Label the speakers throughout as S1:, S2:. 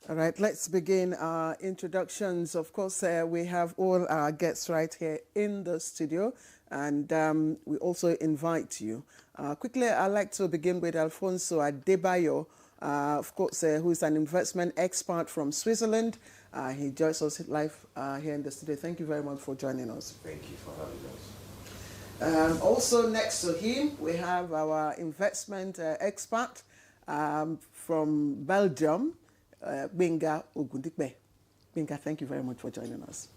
S1: All right, let's begin our introductions. Of course, we have all our guests right here in the studio, and we also invite you. Quickly, I'd like to begin with Alfonso Adebayo, of course, who is an investment expert from Switzerland. He joins us live here in the studio. Thank you very much for joining us.
S2: Thank you for having us.
S1: Also next to him, we have our investment expert from Belgium, Benga Ogundikbe. Benga, thank you very much for joining us.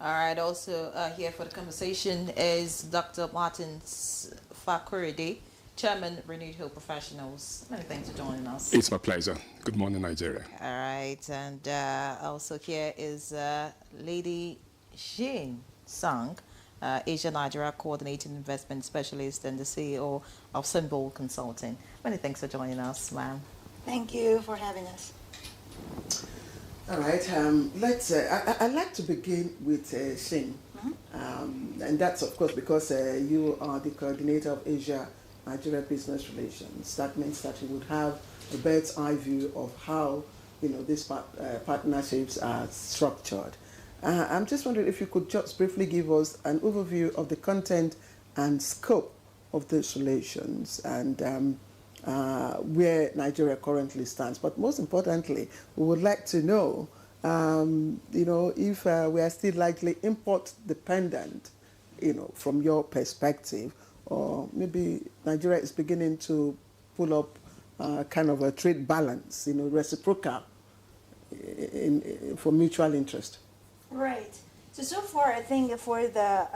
S3: All right, also here for the conversation is Dr. Martin Fakuride, Chairman, Renewed Hope Professionals. Many thanks for joining us.
S2: It's my pleasure. Good morning, Nigeria.
S3: All right, and also here is Lady Xin Sang, Asia Nigeria Coordinating Investment Specialist and the CEO of Symbol Consulting. Many thanks for joining us, ma'am.
S4: Thank you for having us.
S1: All right, let's. I'd like to begin with Xin, and that's of course because you are the coordinator of Asia Nigeria Business Relations. That means that you would have a bird's eye view of how these partnerships are structured. I'm just wondering if you could just briefly give us an overview of the content and scope of these relations and where Nigeria currently stands. But most importantly, we would like to know, if we are still likely import dependent, from your perspective, or maybe Nigeria is beginning to pull up kind of a trade balance, reciprocal for mutual interest.
S4: Right. So far, I think for the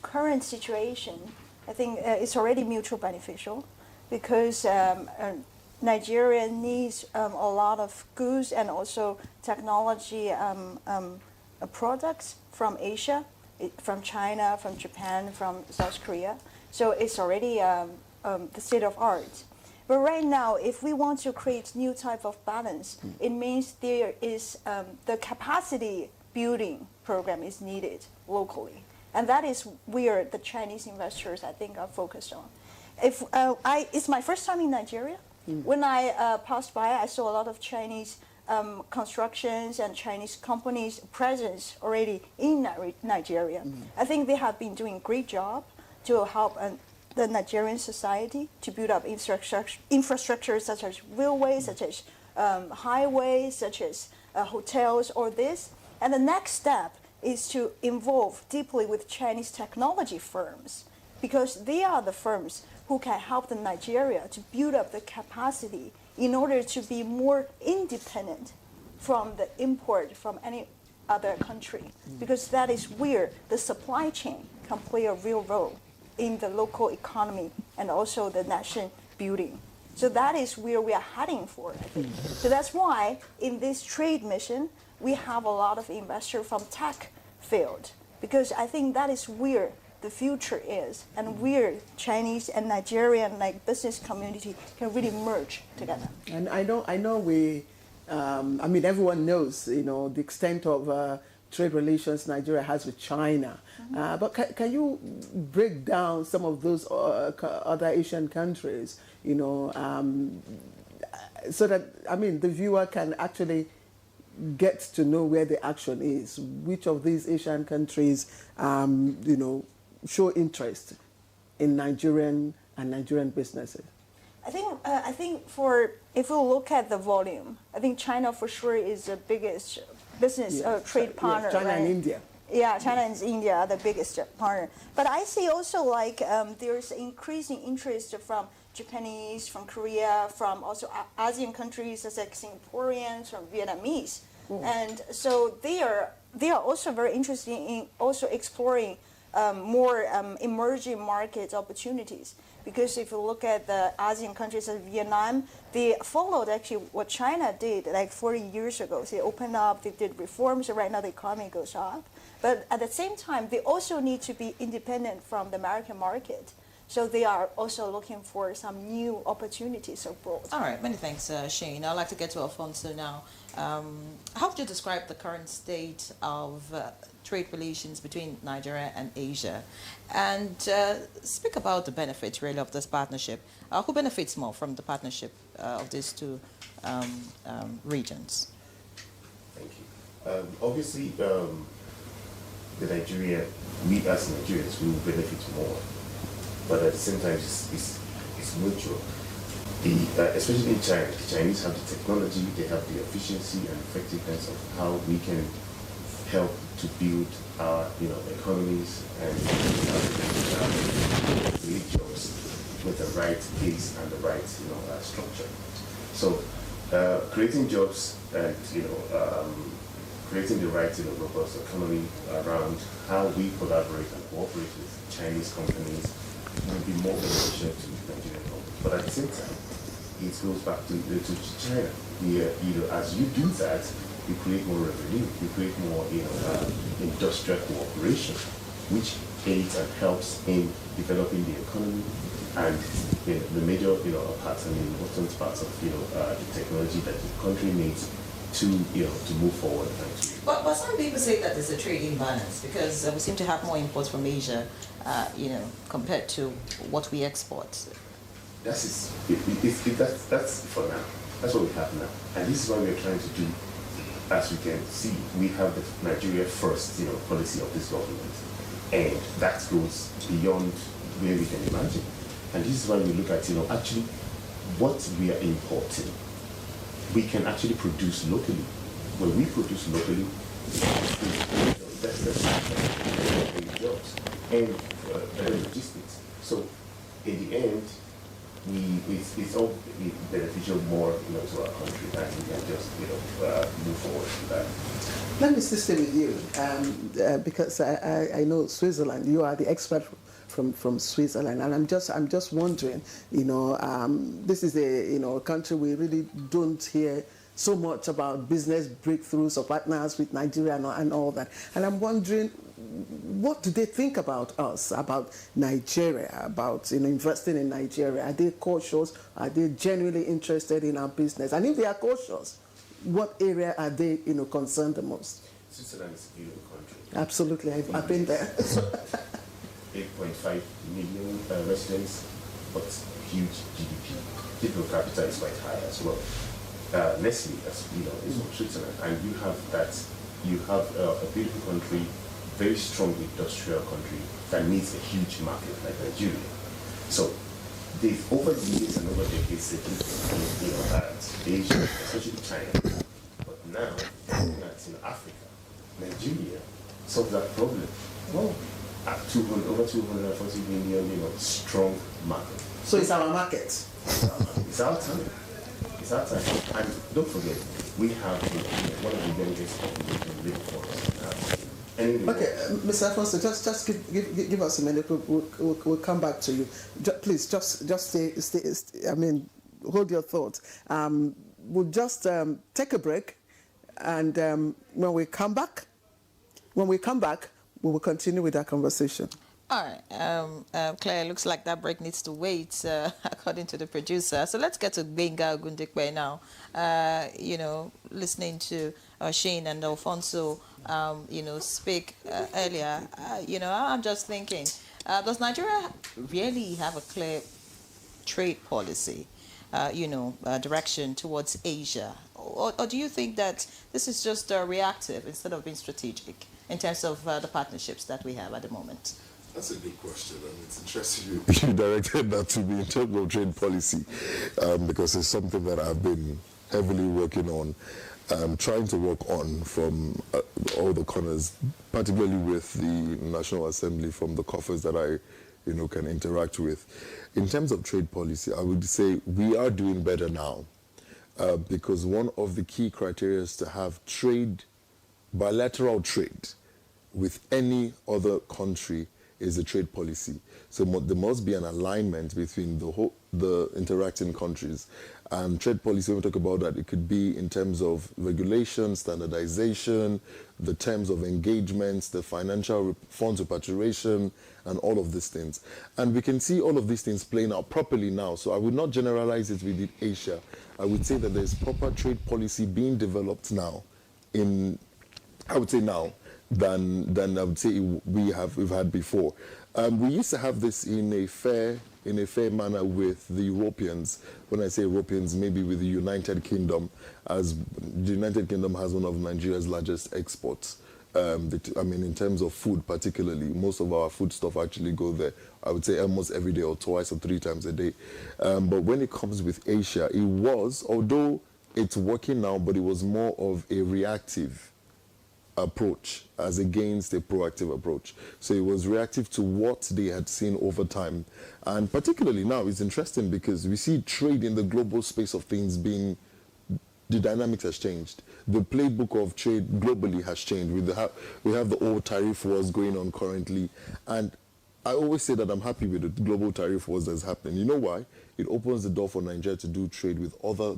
S4: current situation, I think it's already mutual beneficial because Nigeria needs a lot of goods and also technology products from Asia, from China, from Japan, from South Korea. So it's already the state of art. But right now, if we want to create new type of balance, it means there is the capacity building program is needed locally. And that is where the Chinese investors, I think, are focused on. It's my first time in Nigeria. When I passed by, I saw a lot of Chinese constructions and Chinese companies' presence already in Nigeria. I think they have been doing a great job to help the Nigerian society to build up infrastructure such as railways, such as highways, such as hotels, or this. And the next step is to involve deeply with Chinese technology firms because they are the firms who can help the Nigeria to build up the capacity in order to be more independent from the import from any other country, because that is where the supply chain can play a real role in the local economy and also the nation building. So that is where we are heading for, I think. So that's why in this trade mission, we have a lot of investors from tech field, because I think that is where the future is and where Chinese and Nigerian business community can really merge together.
S1: And I know we, everyone knows, the extent of trade relations Nigeria has with China. But can you break down some of those other Asian countries, so that, the viewer can actually get to know where the action is? Which of these Asian countries, show interest in Nigerian businesses?
S4: I think if we look at the volume, I think China for sure is the biggest business trade partner.
S1: China
S4: right?
S1: and India.
S4: Yeah, China and India are the biggest partner. But I see also there's increasing interest from Japanese, from Korea, from also Asian countries such as Singaporeans, from Vietnamese. And so they are also very interested in also exploring more emerging market opportunities. Because if you look at the Asian countries of Vietnam, they followed actually what China did 40 years ago. So they opened up, they did reforms, and right now the economy goes up. But at the same time, they also need to be independent from the American market. So they are also looking for some new opportunities abroad.
S3: All right, many thanks, Shane. I'd like to get to Alfonso now. How would you describe the current state of trade relations between Nigeria and Asia? And speak about the benefits, really, of this partnership. Who benefits more from the partnership of these two regions?
S5: Thank you. Obviously, we as Nigerians, we will benefit more, but at the same time, it's mutual. Especially in China, the Chinese have the technology, they have the efficiency and effectiveness of how we can help to build our, economies and create jobs with the right pace and the right, structure. So, creating jobs and creating the right, robust economy around how we collaborate and cooperate with Chinese companies will be more beneficial to Nigerian companies. But at the same time, it goes back to China. As you do that, you create more revenue, you create more, industrial cooperation, which aids and helps in developing the economy and the major, parts and important parts of, the technology that the country needs to move forward.
S3: But some people say that there's a trade imbalance because we seem to have more imports from Asia, compared to what we export.
S5: That's for now. That's what we have now, and this is what we're trying to do. As we can see, we have the Nigeria First, policy of this government, and that goes beyond where we can imagine. And this is why we look at, actually what we are importing. We can actually produce locally. When we produce locally, that's jobs and better logistics. So in the end, it's all beneficial more, to our country, and we can just, move forward with that.
S1: Let me still stay with you, because I know Switzerland. You are the expert from Switzerland, and I'm just wondering, this is a country we really don't hear so much about business breakthroughs or partners with Nigeria and all that, and I'm wondering, what do they think about us, about Nigeria, about investing in Nigeria? Are they cautious? Are they genuinely interested in our business? And if they are cautious, what area are they concerned the most?
S5: Switzerland is a beautiful country.
S1: Absolutely, I've been there.
S5: 8.5 million residents, but huge GDP. People capita is quite high as well. Nestle, as is from Switzerland, and you have a beautiful country, very strong industrial country that needs a huge market like Nigeria. So they've over the years and over decades they at Asia, especially China. But now looking at Africa, Nigeria solves that problem. Well, at over 240 million, strong market.
S1: So it's our market.
S5: It's our time. It's our time. And don't forget, we have one of the youngest population living force.
S1: Okay, Mr. Alfonso, just give us a minute. We'll come back to you. Please, just stay. I mean, hold your thoughts. We'll just take a break, and when we come back, we will continue with our conversation.
S3: All right, Claire, looks like that break needs to wait, according to the producer. So let's get to Benga Ogundekwe now. Listening to Shane and Alfonso, speak earlier, I'm just thinking, does Nigeria really have a clear trade policy, direction towards Asia? Or do you think that this is just reactive instead of being strategic in terms of the partnerships that we have at the moment?
S2: That's a good question, and it's interesting you directed that to me in terms of trade policy, because it's something that I've been heavily working on, trying to work on from all the corners, particularly with the National Assembly, from the coffers that I can interact with. In terms of trade policy, I would say we are doing better now, because one of the key criteria is to have trade, bilateral trade with any other country is a trade policy. So there must be an alignment between the interacting countries. And trade policy, when we talk about that, it could be in terms of regulation, standardization, the terms of engagements, the financial funds repatriation, and all of these things. And we can see all of these things playing out properly now. So I would not generalize it within Asia. I would say that there's proper trade policy being developed now than I would say we've had before. We used to have this in a fair in a fair manner with the Europeans. When I say Europeans, maybe with the United Kingdom, as the United Kingdom has one of Nigeria's largest exports. I mean, in terms of food particularly, most of our food stuff actually go there. I would say almost every day or twice or 3 times a day. But when it comes with Asia, it was, although it's working now, but it was more of a reactive approach as against a proactive approach. So it was reactive to what they had seen over time. And particularly now, it's interesting because we see trade in the global space of things being, the dynamics has changed. The playbook of trade globally has changed. We have the old tariff wars going on currently. And I always say that I'm happy with the global tariff wars that's happening. You know why? It opens the door for Nigeria to do trade with other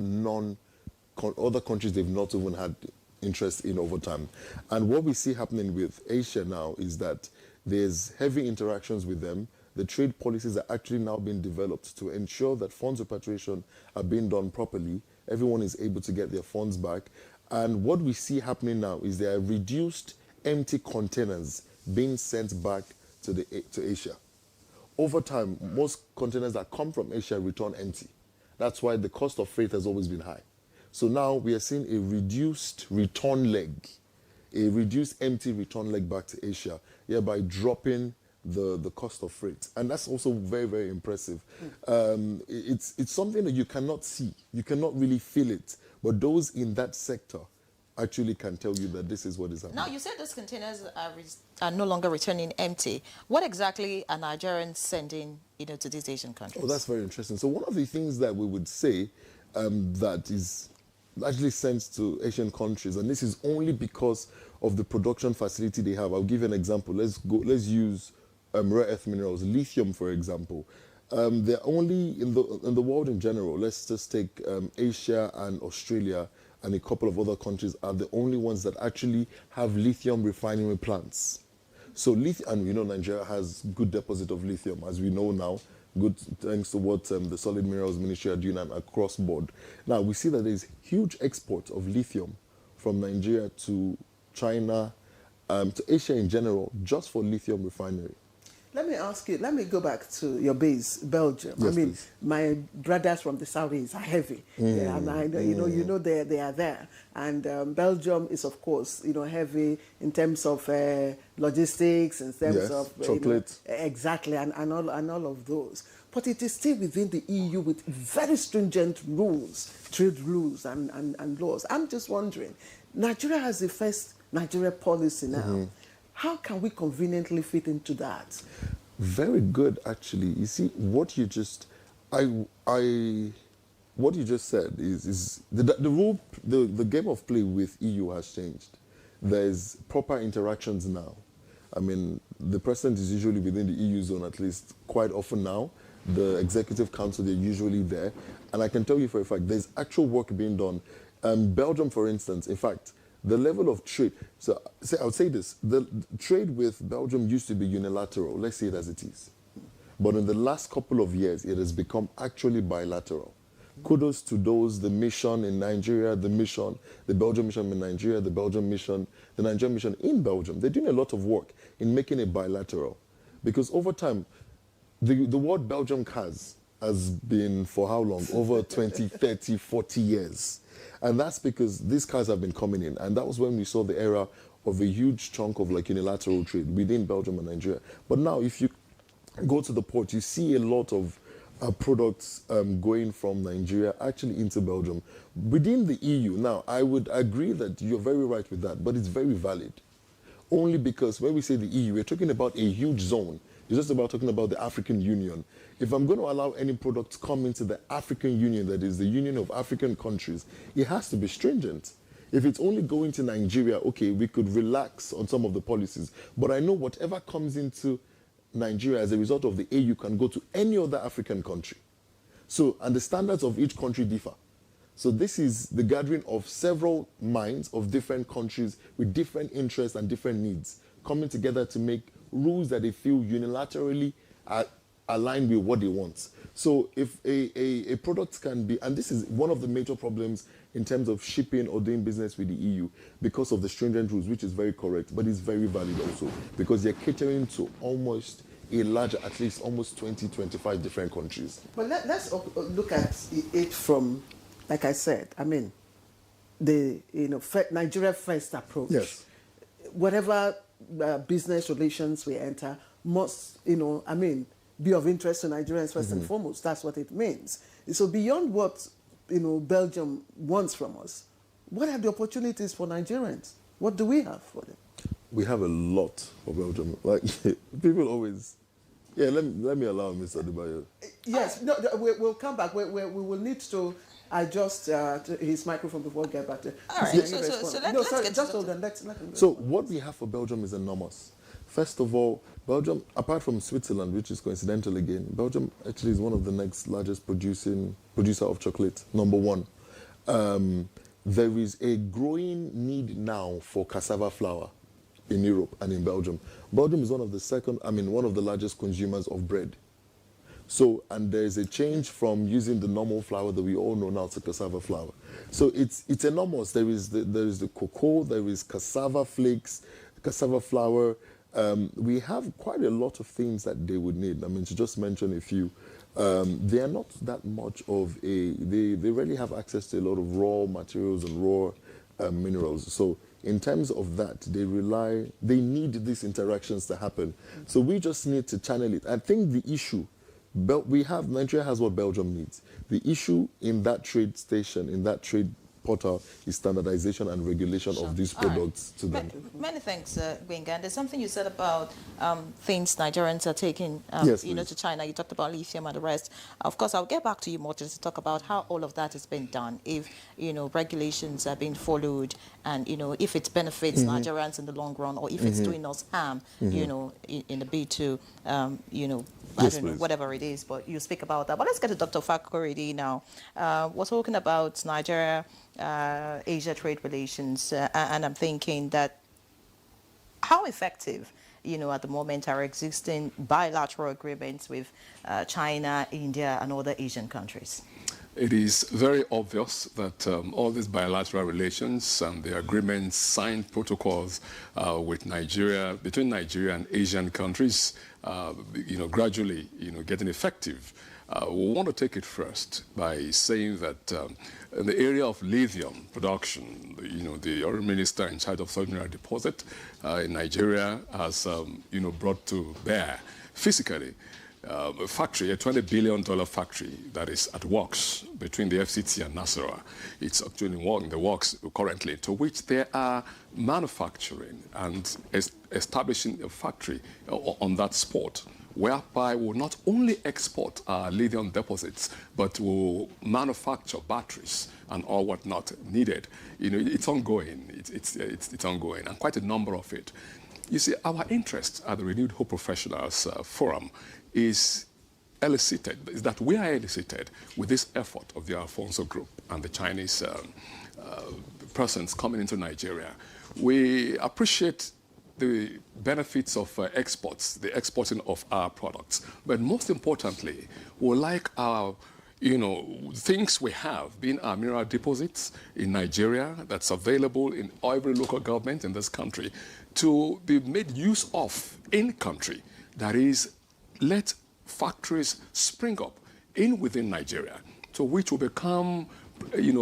S2: countries they've not even had interest in over time. And what we see happening with Asia now is that there's heavy interactions with them. The trade policies are actually now being developed to ensure that funds repatriation are being done properly. Everyone is able to get their funds back. And what we see happening now is there are reduced empty containers being sent back to Asia. Over time, most containers that come from Asia return empty. That's why the cost of freight has always been high. So now we are seeing a reduced return leg, a reduced empty return leg back to Asia, hereby dropping the cost of freight. And that's also very, very impressive. It's something that you cannot see. You cannot really feel it. But those in that sector actually can tell you that this is what is happening.
S3: Now, you said those containers are no longer returning empty. What exactly are Nigerians sending to these Asian countries?
S2: Oh, that's very interesting. So one of the things that we would say that is largely sent to Asian countries, and this is only because of the production facility they have. I'll give you an example. Let's use rare earth minerals, lithium, for example. They're only in the world in general. Let's just take Asia and Australia and a couple of other countries are the only ones that actually have lithium refinery plants. So lithium, and Nigeria has good deposit of lithium, as we know now. Good, thanks to what the Solid Minerals Ministry are doing and across board. Now, we see that there's huge export of lithium from Nigeria to China, to Asia in general, just for lithium refinery.
S1: Let me ask you, let me go back to your base, Belgium.
S2: Yes,
S1: I mean,
S2: please.
S1: my brothers from the Southeast are heavy. Yeah, and I know, you know they are there. And Belgium is, of course, heavy in terms of logistics, in terms of
S2: chocolate.
S1: Exactly, and all of those. But it is still within the EU with very stringent rules, trade rules and laws. I'm just wondering, Nigeria has the first Nigeria policy now. How can we conveniently fit into that?
S2: Very good, actually. You see, what you just said is the rule, the game of play with EU has changed. There's proper interactions now. I mean, the president is usually within the EU zone, at least quite often now. The executive council, they're usually there. And I can tell you for a fact, there's actual work being done. Belgium, for instance, in fact, the level of trade, so I would say this, the trade with Belgium used to be unilateral, let's say it as it is. But in the last couple of years, it has become actually bilateral. Kudos to those, the mission in Nigeria, the Belgian mission in Nigeria, the Belgian mission, the Nigerian mission in Belgium. They're doing a lot of work in making it bilateral. Because over time, the word Belgium has been for how long? Over 20, 30, 40 years. And that's because these cars have been coming in. And that was when we saw the era of a huge chunk of unilateral trade within Belgium and Nigeria. But now if you go to the port, you see a lot of products going from Nigeria actually into Belgium. Within the EU, now I would agree that you're very right with that, but it's very valid. Only because when we say the EU, we're talking about a huge zone. It's just about talking about the African Union. If I'm going to allow any product to come into the African Union, that is the Union of African Countries, it has to be stringent. If it's only going to Nigeria, okay, we could relax on some of the policies. But I know whatever comes into Nigeria as a result of the AU can go to any other African country. So, and the standards of each country differ. So this is the gathering of several minds of different countries with different interests and different needs coming together to make rules that they feel unilaterally align with what they want. So if a product can be, and this is one of the major problems in terms of shipping or doing business with the EU because of the stringent rules, which is very correct, but it's very valid also because they're catering to almost a larger, at least almost 20, 25 different countries.
S1: But let's look at it from, like I said, I mean, the Nigeria first approach.
S2: Yes.
S1: Whatever business relations we enter must, be of interest to Nigerians first and foremost. That's what it means. So beyond what, Belgium wants from us, what are the opportunities for Nigerians? What do we have for them?
S2: We have a lot for Belgium. Like, people always... Yeah, let me allow Mr. Adebayo.
S1: Yes, no, we'll come back. We will need to adjust his microphone before we get back to...
S3: All right, so let's get
S1: just
S3: to
S1: hold on. Let him
S2: So what we have for Belgium is enormous. First of all, Belgium, apart from Switzerland, which is coincidental again, Belgium actually is one of the next largest producer of chocolate, number one. There is a growing need now for cassava flour in Europe and in Belgium. Belgium is one of the largest consumers of bread. So, and there's a change from using the normal flour that we all know now to cassava flour. So it's enormous. There is the cocoa, there is cassava flakes, cassava flour. We have quite a lot of things that they would need. I mean, to just mention a few, they are not that much of they really have access to a lot of raw materials and raw minerals. So in terms of that, they need these interactions to happen. So we just need to channel it. I think the issue, Nigeria has what Belgium needs. The issue in that trade station, in that trade portal, is standardization and regulation of these products to them.
S3: Many thanks, Gbenga. And there's something you said about things Nigerians are taking to China. You talked about lithium and the rest. Of course, I'll get back to you more just to talk about how all of that is being done, if regulations are being followed, and if it benefits Nigerians in the long run, or if it's doing us harm, in the bid to I don't know, whatever it is, but you speak about that. But let's get to Dr. Fakorede now. We're talking about Nigeria-Asia trade relations, and I'm thinking that how effective, at the moment are existing bilateral agreements with China, India, and other Asian countries?
S6: It is very obvious that all these bilateral relations and the agreements, signed protocols with Nigeria, between Nigeria and Asian countries, gradually, getting effective. We want to take it first by saying that in the area of lithium production, the oil minister in charge of Southern deposit in Nigeria has, brought to bear physically a factory, a $20 billion factory that is at works between the FCT and Nasarawa. It's actually in the works currently, to which they are manufacturing and establishing a factory on that spot, whereby we'll not only export our lithium deposits, but will manufacture batteries and all whatnot needed. It's ongoing. It's ongoing, and quite a number of it. You see, our interest at the Renewed Hope Professionals Forum is that we are elicited with this effort of the Alfonso Group and the Chinese persons coming into Nigeria. We appreciate the benefits of exports, the exporting of our products. But most importantly, we like our, things we have, being our mineral deposits in Nigeria that's available in every local government in this country, to be made use of in country. That is, let factories spring up within Nigeria, to which will become,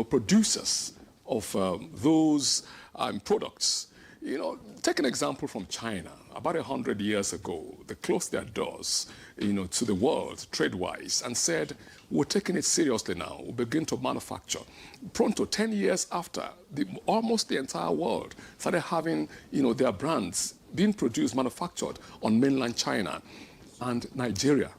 S6: producers of those products. Take an example from China. About 100 years ago, they closed their doors, to the world, trade-wise, and said, we're taking it seriously now. We'll begin to manufacture. Pronto, 10 years after, almost the entire world started having, their brands being produced, manufactured on mainland China. And Nigeria,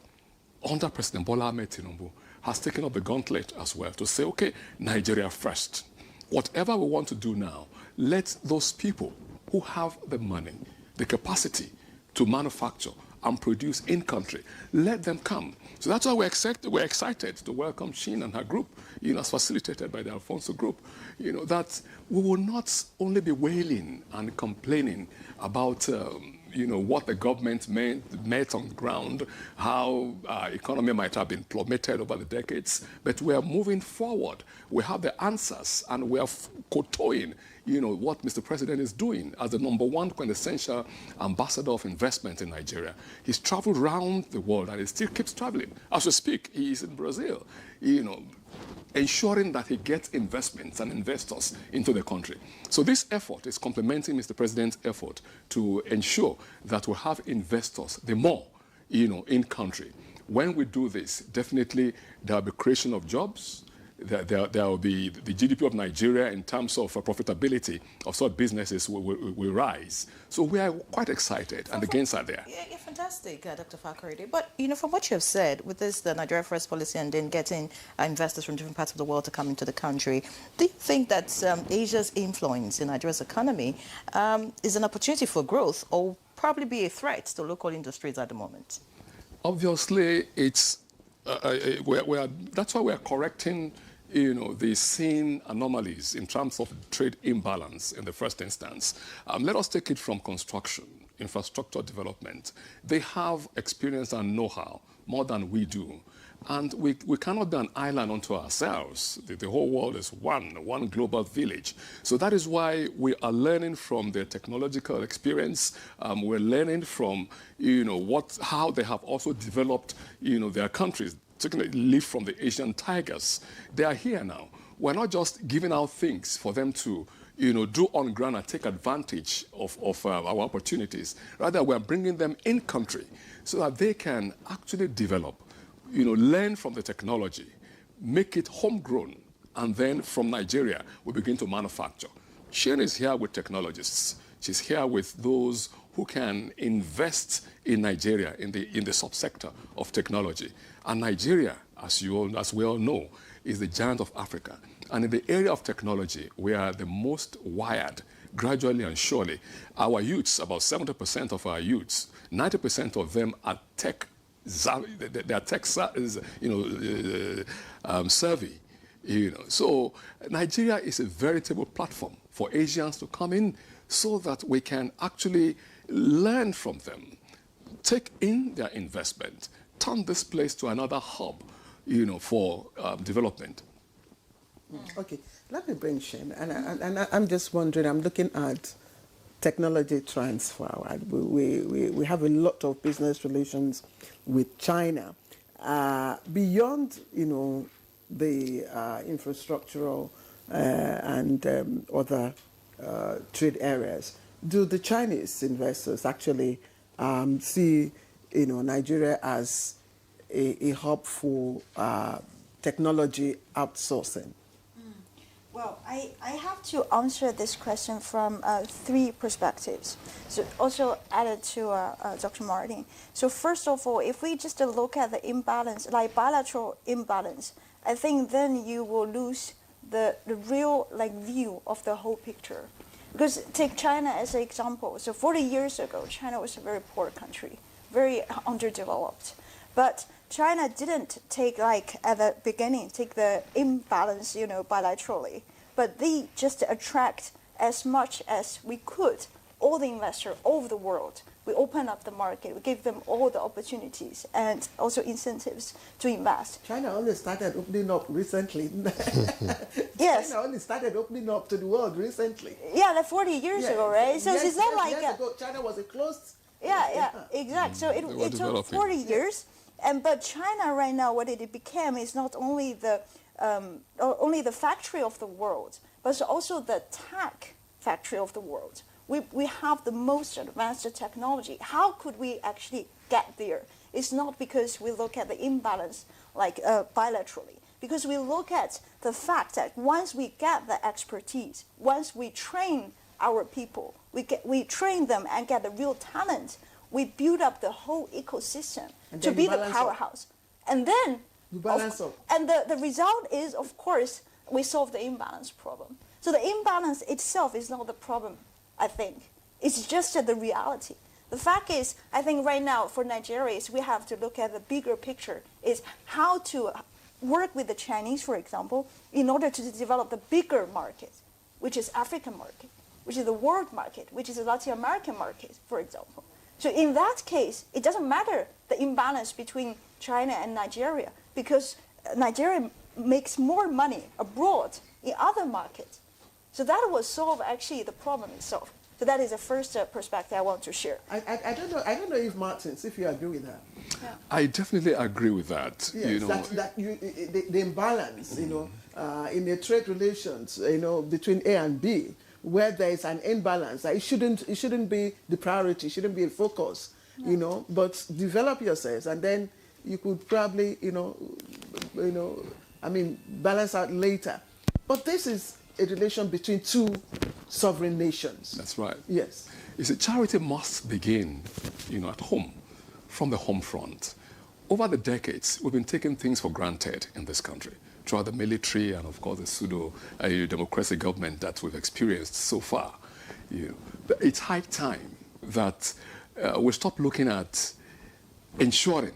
S6: under President Bola Ahmed Tinubu, has taken up the gauntlet as well to say, okay, Nigeria first. Whatever we want to do now, let those people who have the money, the capacity to manufacture and produce in country, let them come. So that's why we're excited to welcome Shin and her group, as facilitated by the Alfonso Group, that we will not only be wailing and complaining about, what the government met on the ground, how our economy might have been plummeted over the decades, but we are moving forward. We have the answers, and we are kowtowing, what Mr. President is doing as the #1 quintessential ambassador of investment in Nigeria. He's traveled around the world, and he still keeps traveling. As we speak, he is in Brazil, ensuring that he gets investments and investors into the country. So this effort is complementing Mr. President's effort to ensure that we have investors, the more, in country. When we do this, definitely there will be creation of jobs. There will be the GDP of Nigeria in terms of profitability of such businesses will rise. So we are quite excited, and the gains are there.
S3: Yeah, fantastic, Dr. Fakorede. But, from what you have said, with this, the Nigeria First policy and then getting investors from different parts of the world to come into the country, do you think that Asia's influence in Nigeria's economy is an opportunity for growth or probably be a threat to local industries at the moment?
S6: Obviously, it's that's why we are correcting, the seen anomalies in terms of trade imbalance in the first instance. Let us take it from construction, infrastructure development. They have experience and know-how more than we do. And we cannot be an island unto ourselves. The whole world is one global village. So that is why we are learning from their technological experience. We're learning from, how they have also developed, their countries, taking a leaf from the Asian tigers. They are here now. We're not just giving out things for them to, do on ground and take advantage of our opportunities. Rather, we're bringing them in country so that they can actually develop, learn from the technology, make it homegrown, and then from Nigeria, we begin to manufacture. Shane is here with technologists. She's here with those who can invest in Nigeria in the subsector of technology. And Nigeria, as we all know, is the giant of Africa. And in the area of technology, we are the most wired, gradually and surely. Our youths, about 70% of our youths, 90% of them are tech. They are tech, savvy. So Nigeria is a veritable platform for Asians to come in, so that we can actually learn from them, take in their investment, turn this place to another hub, for development.
S1: Okay, let me bring Shane. And I'm just wondering, I'm looking at technology transfer. Right? We have a lot of business relations with China. Beyond, the infrastructural and other trade areas, do the Chinese investors actually see, Nigeria as a hub for technology outsourcing?
S4: Well, I have to answer this question from 3 perspectives. So also added to Dr. Martin. So first of all, if we just look at the imbalance, like bilateral imbalance, I think then you will lose the real view of the whole picture. Because take China as an example. So 40 years ago, China was a very poor country, very underdeveloped. But China didn't take, at the beginning, take the imbalance, bilaterally. But they just attract as much as we could, all the investors all over the world. We open up the market. We give them all the opportunities and also incentives to invest.
S1: China only started opening up recently.
S4: Yes.
S1: China only started opening up to the world recently.
S4: Yeah, 40 years ago, right? So it's not
S1: years ago, China was a closed.
S4: Yeah, exactly. So it took 40 years. But China right now, what it became is not only the factory of the world, but also the tech factory of the world. We have the most advanced technology. How could we actually get there? It's not because we look at the imbalance bilaterally, because we look at the fact that once we get the expertise, once we train our people, we train them and get the real talent, we build up the whole ecosystem to be the powerhouse. And then, the result is, of course, we solve the imbalance problem. So the imbalance itself is not the problem, I think. It's just the reality. The fact is, I think right now for Nigerians, we have to look at the bigger picture, is how to work with the Chinese, for example, in order to develop the bigger market, which is African market, which is the world market, which is the Latin American market, for example. So in that case, it doesn't matter the imbalance between China and Nigeria, because Nigeria makes more money abroad in other markets. So that will solve actually the problem itself. So that is the first perspective I want to share.
S1: I don't know if Martins, if you agree with that.
S4: Yeah.
S6: I definitely agree with that.
S1: Yes,
S6: you know,
S1: the imbalance, in the trade relations, between A and B, where there is an imbalance, it shouldn't be the priority, it shouldn't be a focus, but develop yourselves, and then you could probably, balance out later. But this is a relation between two sovereign nations.
S6: That's right.
S1: Yes.
S6: You see, charity must begin, at home, from the home front. Over the decades, we've been taking things for granted in this country, throughout the military and, of course, the pseudo-democracy government that we've experienced so far. But it's high time that we stop looking at ensuring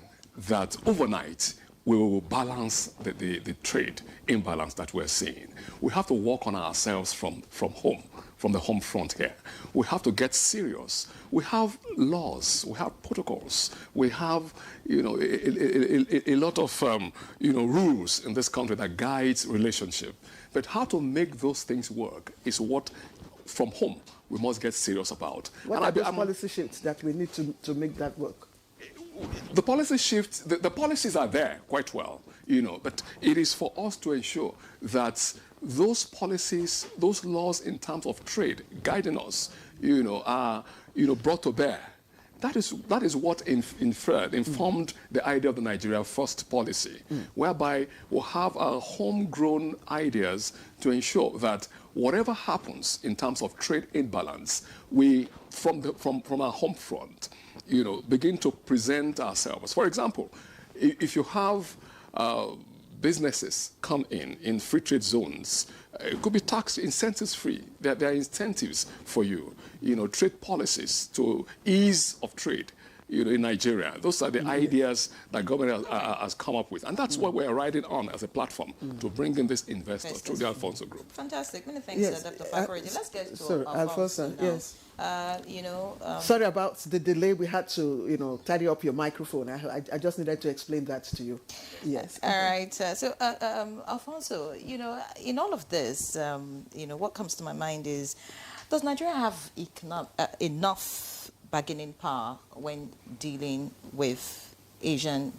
S6: that overnight we will balance the trade imbalance that we're seeing. We have to work on ourselves from home, from the home front here. We have to get serious. We have laws, we have protocols, we have a lot of rules in this country that guides relationship. But how to make those things work is what, from home, we must get serious about.
S1: What are those policy shifts that we need to make that work?
S6: The policy shifts, the policies are there quite well, but it is for us to ensure that those policies, those laws in terms of trade guiding us, are, brought to bear. That is what informed the idea of the Nigeria First policy, whereby we'll have our homegrown ideas to ensure that whatever happens in terms of trade imbalance, we, from our home front, begin to present ourselves. For example, if you have businesses come in free trade zones, it could be tax incentives free. There are incentives for you, trade policies to ease of trade, in Nigeria. Those are the ideas that government has come up with. And that's what we're riding on as a platform to bring in this investor through the Alfonso Group.
S3: Fantastic. Many thanks,
S1: Yes.
S3: Dr. Fakorede. Let's get to
S1: Alfonso,
S3: now.
S1: yes.
S3: Sorry
S1: about the delay. We had to, tidy up your microphone. I just needed to explain that to you. Yes.
S3: All right. So, Alfonso, in all of this, what comes to my mind is, does Nigeria have enough bargaining power when dealing with Asian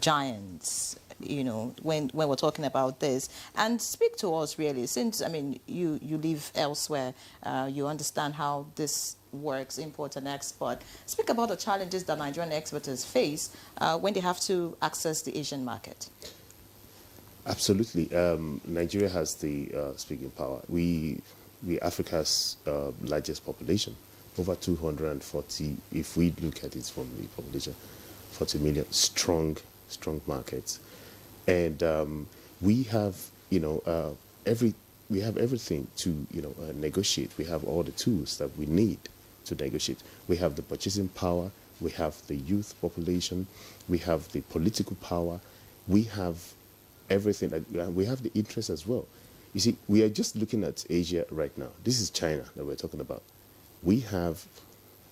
S3: giants? When we're talking about this, and speak to us really, since you live elsewhere, you understand how this works, import and export. Speak about the challenges that Nigerian exporters face when they have to access the Asian market.
S5: Absolutely. Nigeria has the speaking power. We Africa's largest population, over 240, if we look at it from the population, 40 million, strong markets. And we have, everything to, negotiate. We have all the tools that we need to negotiate. We have the purchasing power. We have the youth population. We have the political power. We have everything. We have the interest as well. You see, we are just looking at Asia right now. This is China that we're talking about. We have,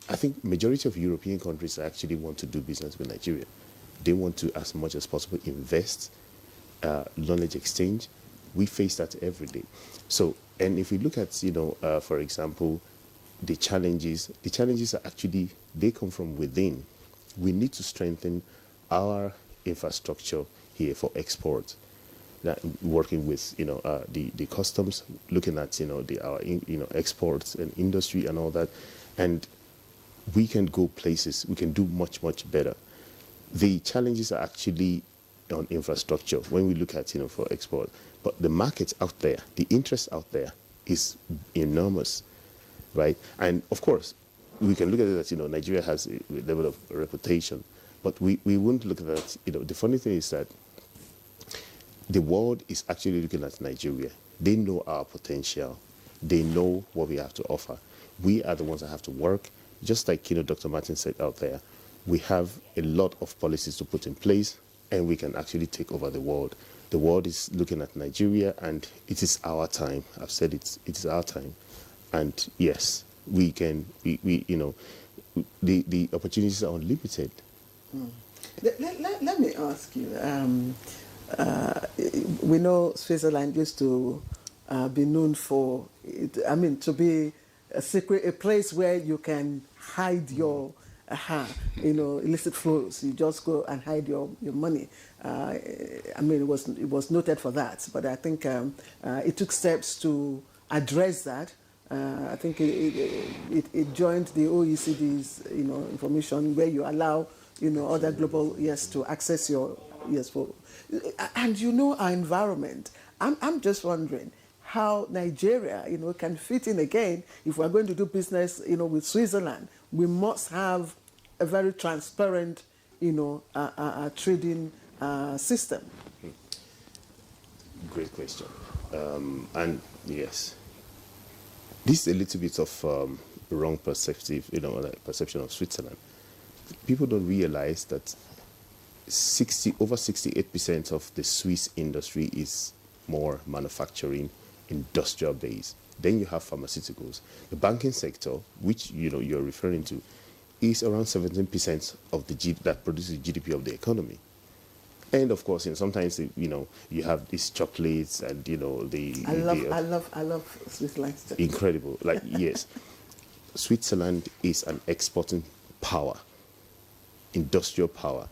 S5: I think, majority of European countries actually want to do business with Nigeria. They want to, as much as possible, invest, knowledge exchange. We face that every day. So, and if we look at, for example, the challenges are actually, they come from within. We need to strengthen our infrastructure here for export. That working with, the customs, looking at, our exports and industry and all that. And we can go places, we can do much, much better. The challenges are actually on infrastructure when we look at, for export. But the market out there, the interest out there is enormous, right? And of course, we can look at it that, Nigeria has a level of reputation, but we wouldn't look at that. The funny thing is that the world is actually looking at Nigeria. They know our potential. They know what we have to offer. We are the ones that have to work. Just like, Dr. Martin said out there, we have a lot of policies to put in place, and we can actually take over the world. The world is looking at Nigeria, and it is our time. I've said it is our time. And yes, we can, the opportunities are unlimited.
S1: Let me ask you. We know Switzerland used to be known for, to be a place where you can hide your, illicit flows. You just go and hide your money. It was noted for that, but I think it took steps to address that. I think it joined the OECD's, information where you allow, other global to access your and our environment. I'm just wondering how Nigeria, can fit in again. If we're going to do business, with Switzerland, we must have a very transparent, trading system.
S5: Great question. And yes, this is a little bit of wrong perception of Switzerland. People don't realize that over 68% of the Swiss industry is more manufacturing, industrial based. Then you have pharmaceuticals. The banking sector, which you're referring to, is around 17% of that produces GDP of the economy. And of course, sometimes you have these chocolates and
S1: I love Switzerland.
S5: Incredible. Yes, Switzerland is an exporting power, industrial power.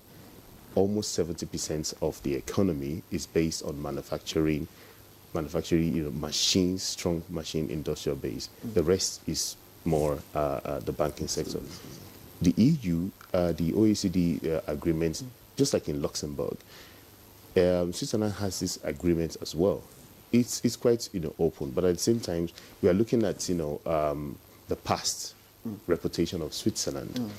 S5: Almost 70% of the economy is based on manufacturing, machines, strong machine industrial base. The rest is more the banking sector. The EU, the OECD agreements, just like in Luxembourg, Switzerland has this agreement as well. It's quite open, but at the same time, we are looking at the past reputation of Switzerland,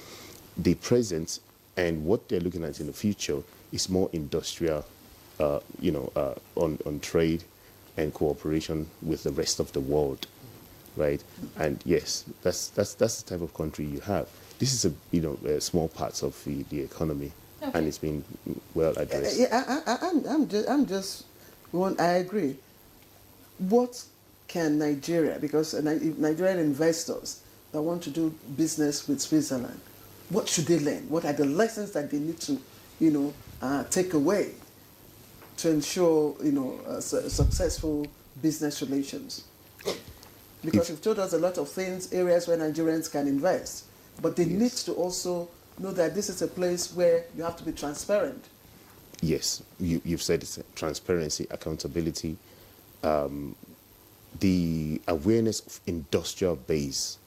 S5: the present, and what they're looking at in the future is more industrial, on trade and cooperation with the rest of the world, right? And yes, that's the type of country you have. This is a small part of the economy, and it's been well addressed.
S1: I agree. What can Nigeria, because Nigerian investors that want to do business with Switzerland, what should they learn? What are the lessons that they need to, take away to ensure, successful business relations? Because you've told us a lot of things, areas where Nigerians can invest, but they need to also know that this is a place where you have to be transparent.
S5: Yes, you've said it's transparency, accountability, the awareness of industrial base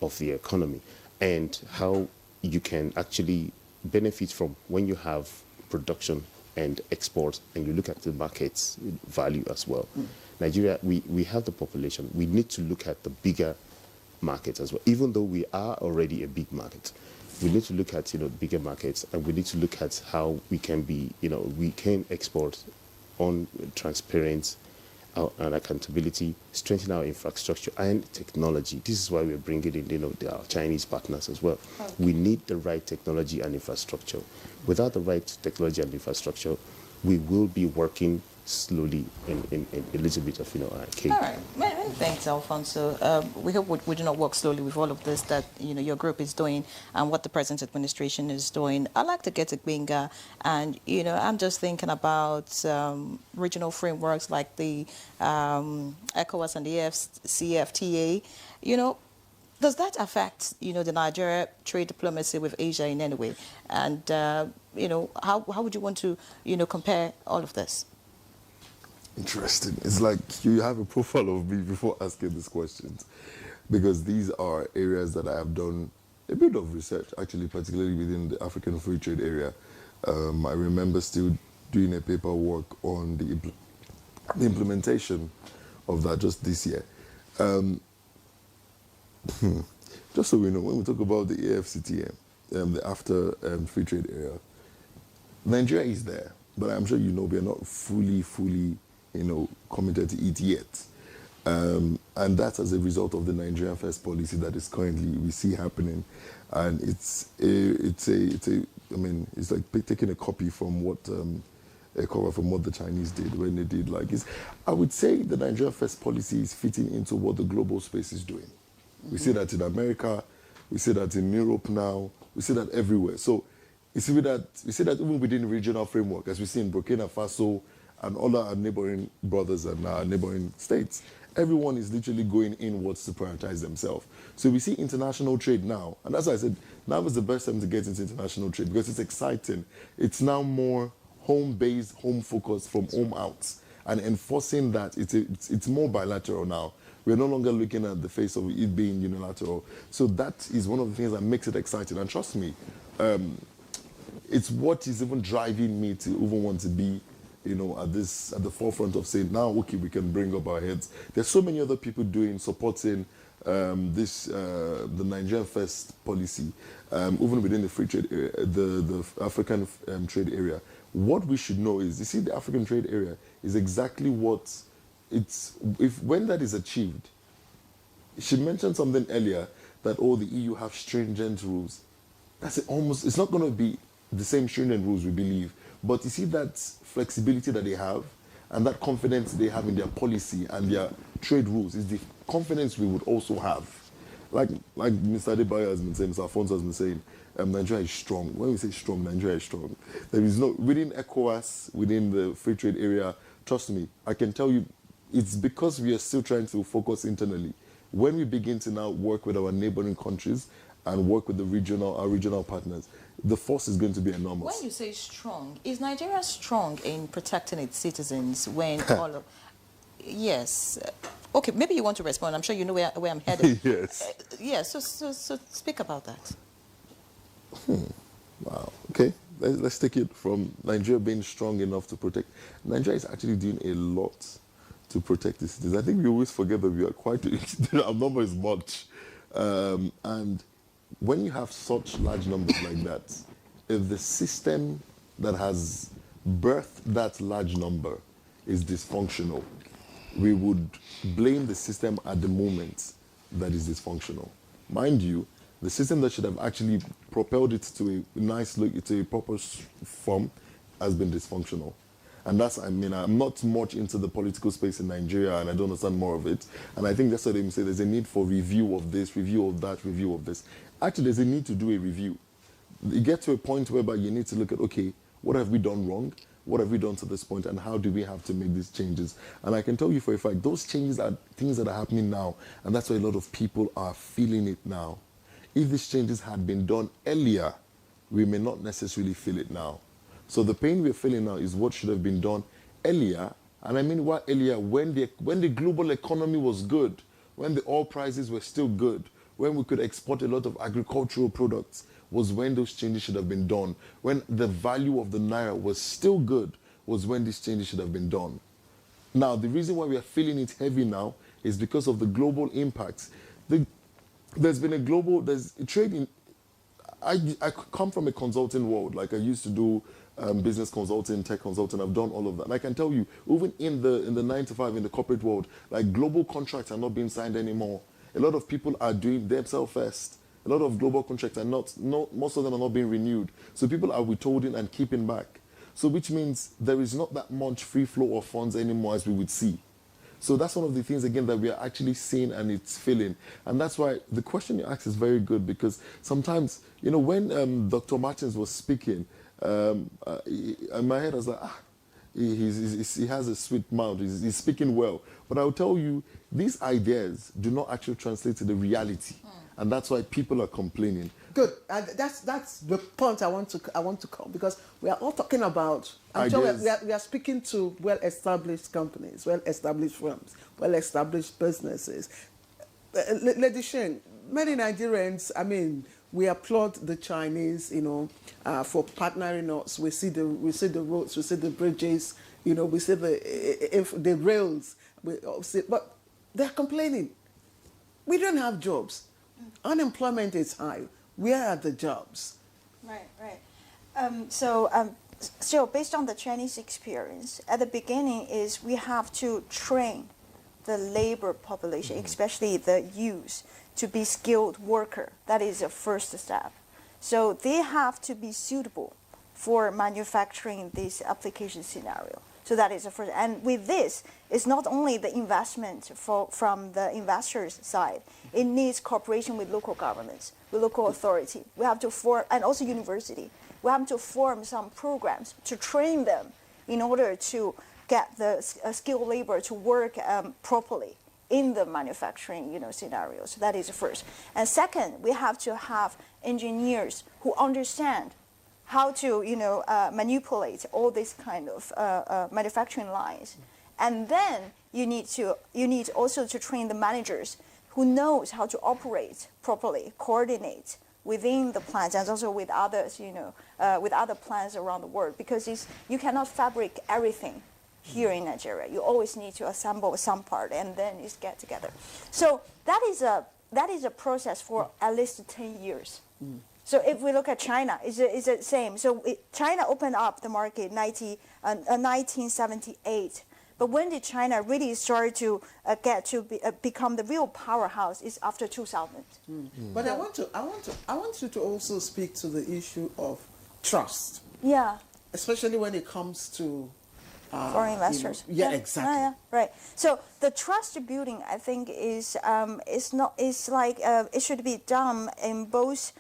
S5: of the economy, and how you can actually benefit from when you have production and export, and you look at the market's value as well. Nigeria, we have the population. We need to look at the bigger markets as well. Even though we are already a big market, we need to look at bigger markets, and we need to look at how we can be we can export on transparent and accountability, strengthen our infrastructure and technology. This is why we're bringing in our Chinese partners as well. Okay. We need the right technology and infrastructure. Without the right technology and infrastructure, we will be working slowly in a little bit of cake.
S3: All right. Many thanks, Alfonso. We hope we do not work slowly with all of this that your group is doing and what the present administration is doing. I'd like to get to Gbenga, and I'm just thinking about regional frameworks like the ECOWAS and the CFTA. Does that affect the Nigeria trade diplomacy with Asia in any way? And how would you want to compare all of this?
S2: Interesting. It's like you have a profile of me before asking these questions, because these are areas that I have done a bit of research, actually, particularly within the African free trade area. I remember still doing a paperwork on the implementation of that just this year. Just so we know, when we talk about the AFCTM, the after free trade area, Nigeria is there, but I'm sure we are not fully committed to it yet. And that's as a result of the Nigerian First policy that is currently we see happening. And it's like taking a copy from what the Chinese did when they did I would say the Nigerian First policy is fitting into what the global space is doing. We see that in America, We see that in Europe now. We see that everywhere. So we see that even within regional framework, as we see in Burkina Faso and all our neighboring brothers and our neighboring states, everyone is literally going inwards to prioritize themselves. So we see international trade now, and that's why I said now is the best time to get into international trade because it's exciting. It's now more home-based, home-focused from home out, and enforcing that it's more bilateral now. We're no longer looking at the face of it being unilateral. So that is one of the things that makes it exciting. And trust me, it's what is even driving me to even want to be, at the forefront of saying, now, okay, we can bring up our heads. There's so many other people supporting the Nigerian First policy, even within the free trade area, the African trade area. What we should know is, you see, the African trade area is exactly what when that is achieved. She mentioned something earlier that, the EU have stringent rules. It's not going to be the same stringent rules, we believe. But you see that flexibility that they have and that confidence they have in their policy and their trade rules is the confidence we would also have. Like Mr. Adebayo has been saying, Mr. Afonso has been saying, Nigeria is strong. When we say strong, Nigeria is strong. There is within ECOWAS, within the free trade area, trust me, I can tell you, it's because we are still trying to focus internally. When we begin to now work with our neighboring countries and work with our regional partners, the force is going to be enormous.
S3: When you say strong, is Nigeria strong in protecting its citizens when all of... Yes. Okay, maybe you want to respond. I'm sure you know where I'm headed.
S2: Yes.
S3: Yes, so speak about that.
S2: Wow. Okay. Let's take it from Nigeria being strong enough to protect. Nigeria is actually doing a lot to protect its citizens. I think we always forget that we are our number is much. And when you have such large numbers like that, if the system that has birthed that large number is dysfunctional, we would blame the system at the moment that is dysfunctional. Mind you, the system that should have actually propelled it to a nice look, to a proper form, has been dysfunctional. And I'm not much into the political space in Nigeria, and I don't understand more of it. And I think that's what they say, there's a need for review of this, review of that, review of this. Actually, there's a need to do a review. You get to a point whereby you need to look at, okay, what have we done wrong? What have we done to this point, and how do we have to make these changes? And I can tell you for a fact, those changes are things that are happening now, and that's why a lot of people are feeling it now. If these changes had been done earlier, we may not necessarily feel it now. So the pain we're feeling now is what should have been done earlier. And I mean what earlier? When the global economy was good, when the oil prices were still good, when we could export a lot of agricultural products, was when those changes should have been done. When the value of the naira was still good, was when these changes should have been done. Now, the reason why we are feeling it heavy now is because of the global impacts. There's trading. I come from a consulting world. Like I used to do business consulting, tech consulting. I've done all of that. And I can tell you, even in the 9 to 5 in the corporate world, like global contracts are not being signed anymore. A lot of people are doing themselves first. A lot of global contracts are most of them are not being renewed. So people are withholding and keeping back. So which means there is not that much free flow of funds anymore as we would see. So that's one of the things, again, that we are actually seeing and it's feeling. And that's why the question you asked is very good, because sometimes, when Dr. Martins was speaking, in my head I was like, he has a sweet mouth, he's speaking well. But I'll tell you, these ideas do not actually translate to the reality. And that's why people are complaining.
S1: Good. That's the point I want to come, because we are all talking about. I'm sure we are speaking to well-established companies, well-established firms, well-established businesses. Lady Shane, many Nigerians, we applaud the Chinese, for partnering us. We see the roads, we see the bridges, we see the rails, but they're complaining. We don't have jobs. Unemployment is high. Where are the jobs?
S4: Right. So based on the Chinese experience, at the beginning is we have to train the labor population, especially the youth, to be skilled worker. That is the first step. So they have to be suitable for manufacturing this application scenario. So that is the first. And with this, it's not only the investment from the investors' side. It needs cooperation with local governments, with local authority. We have to form, and also university. We have to form some programs to train them in order to get the skilled labor to work properly in the manufacturing, scenario. So that is the first. And second, we have to have engineers who understand how to, manipulate all these kind of manufacturing lines. And then you need also to train the managers who knows how to operate properly, coordinate within the plants and also with others, with other plants around the world, because you cannot fabricate everything here in Nigeria. You always need to assemble some part and then it's get together. So that is a process for at least 10 years. So if we look at China, it's the same. So China opened up the market in 1978. But when did China really start to become the real powerhouse? Is after 2000.
S1: But I want you to also speak to the issue of trust.
S4: Yeah.
S1: Especially when it comes to
S4: foreign investors.
S1: Exactly.
S4: Yeah, right. So the trust building, I think, it should be done in both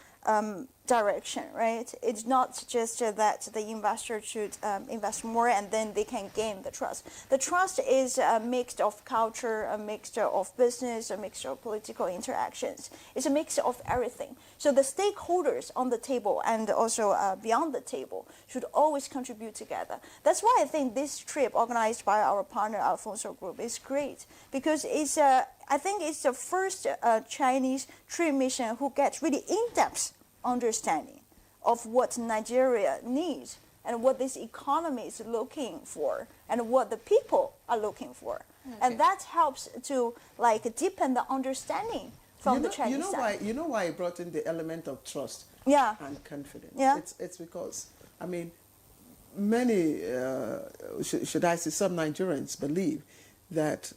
S4: direction, right? It's not just that the investor should invest more and then they can gain the trust. The trust is a mix of culture, a mixture of business, a mixture of political interactions. It's a mix of everything. So the stakeholders on the table and also beyond the table should always contribute together. That's why I think this trip organized by our partner Alfonso Group is great, because I think it's the first Chinese trade mission who gets really in-depth understanding of what Nigeria needs and what this economy is looking for and what the people are looking for. Okay. And that helps to deepen the understanding from the Chinese side.
S1: You know why I brought in the element of trust and confidence?
S4: Yeah.
S1: It's because, many, should I say, some Nigerians believe that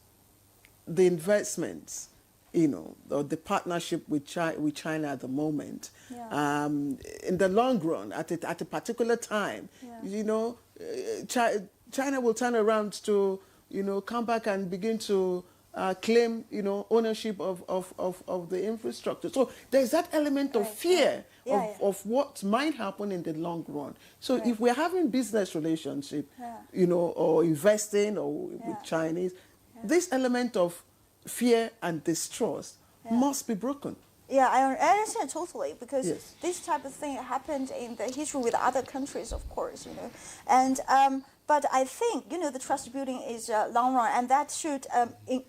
S1: the investments, or the partnership with China at the moment, in the long run, at a particular time, China will turn around to, come back and begin to claim, ownership of the infrastructure. So there's that element of fear of what might happen in the long run. So if we're having business relationship, or investing with Chinese, this element of fear and distrust must be broken.
S4: Yeah, I understand totally, because this type of thing happened in the history with other countries, of course, And but I think the trust building is long run, and that should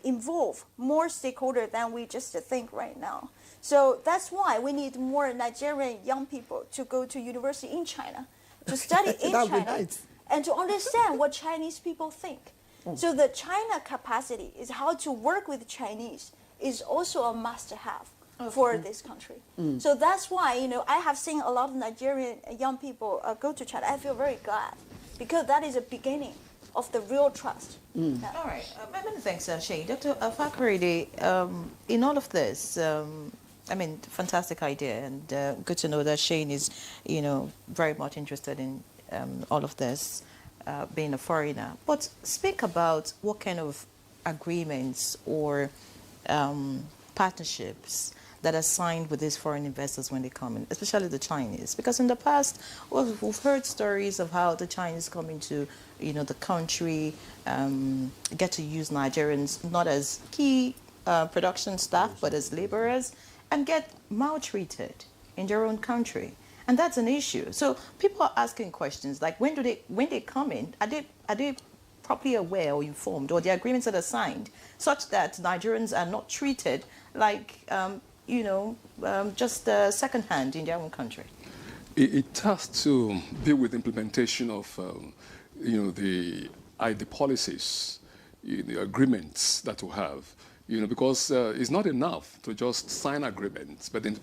S4: involve more stakeholders than we just think right now. So that's why we need more Nigerian young people to go to university in China, to study in China, and to understand what Chinese people think. So the China capacity is how to work with Chinese is also a must-have for this country. So that's why, I have seen a lot of Nigerian young people go to China. I feel very glad, because that is a beginning of the real trust.
S3: All right. Many thanks, Shane. Dr. Fakorede, in all of this, fantastic idea, and good to know that Shane is, very much interested in all of this. Being a foreigner, but speak about what kind of agreements or partnerships that are signed with these foreign investors when they come in, especially the Chinese. Because in the past, we've heard stories of how the Chinese come into, the country, get to use Nigerians not as key production staff, but as laborers, and get maltreated in their own country. And that's an issue. So people are asking questions like, when they come in, are they properly aware or informed, or the agreements that are signed, such that Nigerians are not treated like, just secondhand in their own country?
S6: It has to deal with implementation of, the policies, the agreements that we have. Because it's not enough to just sign agreements, but the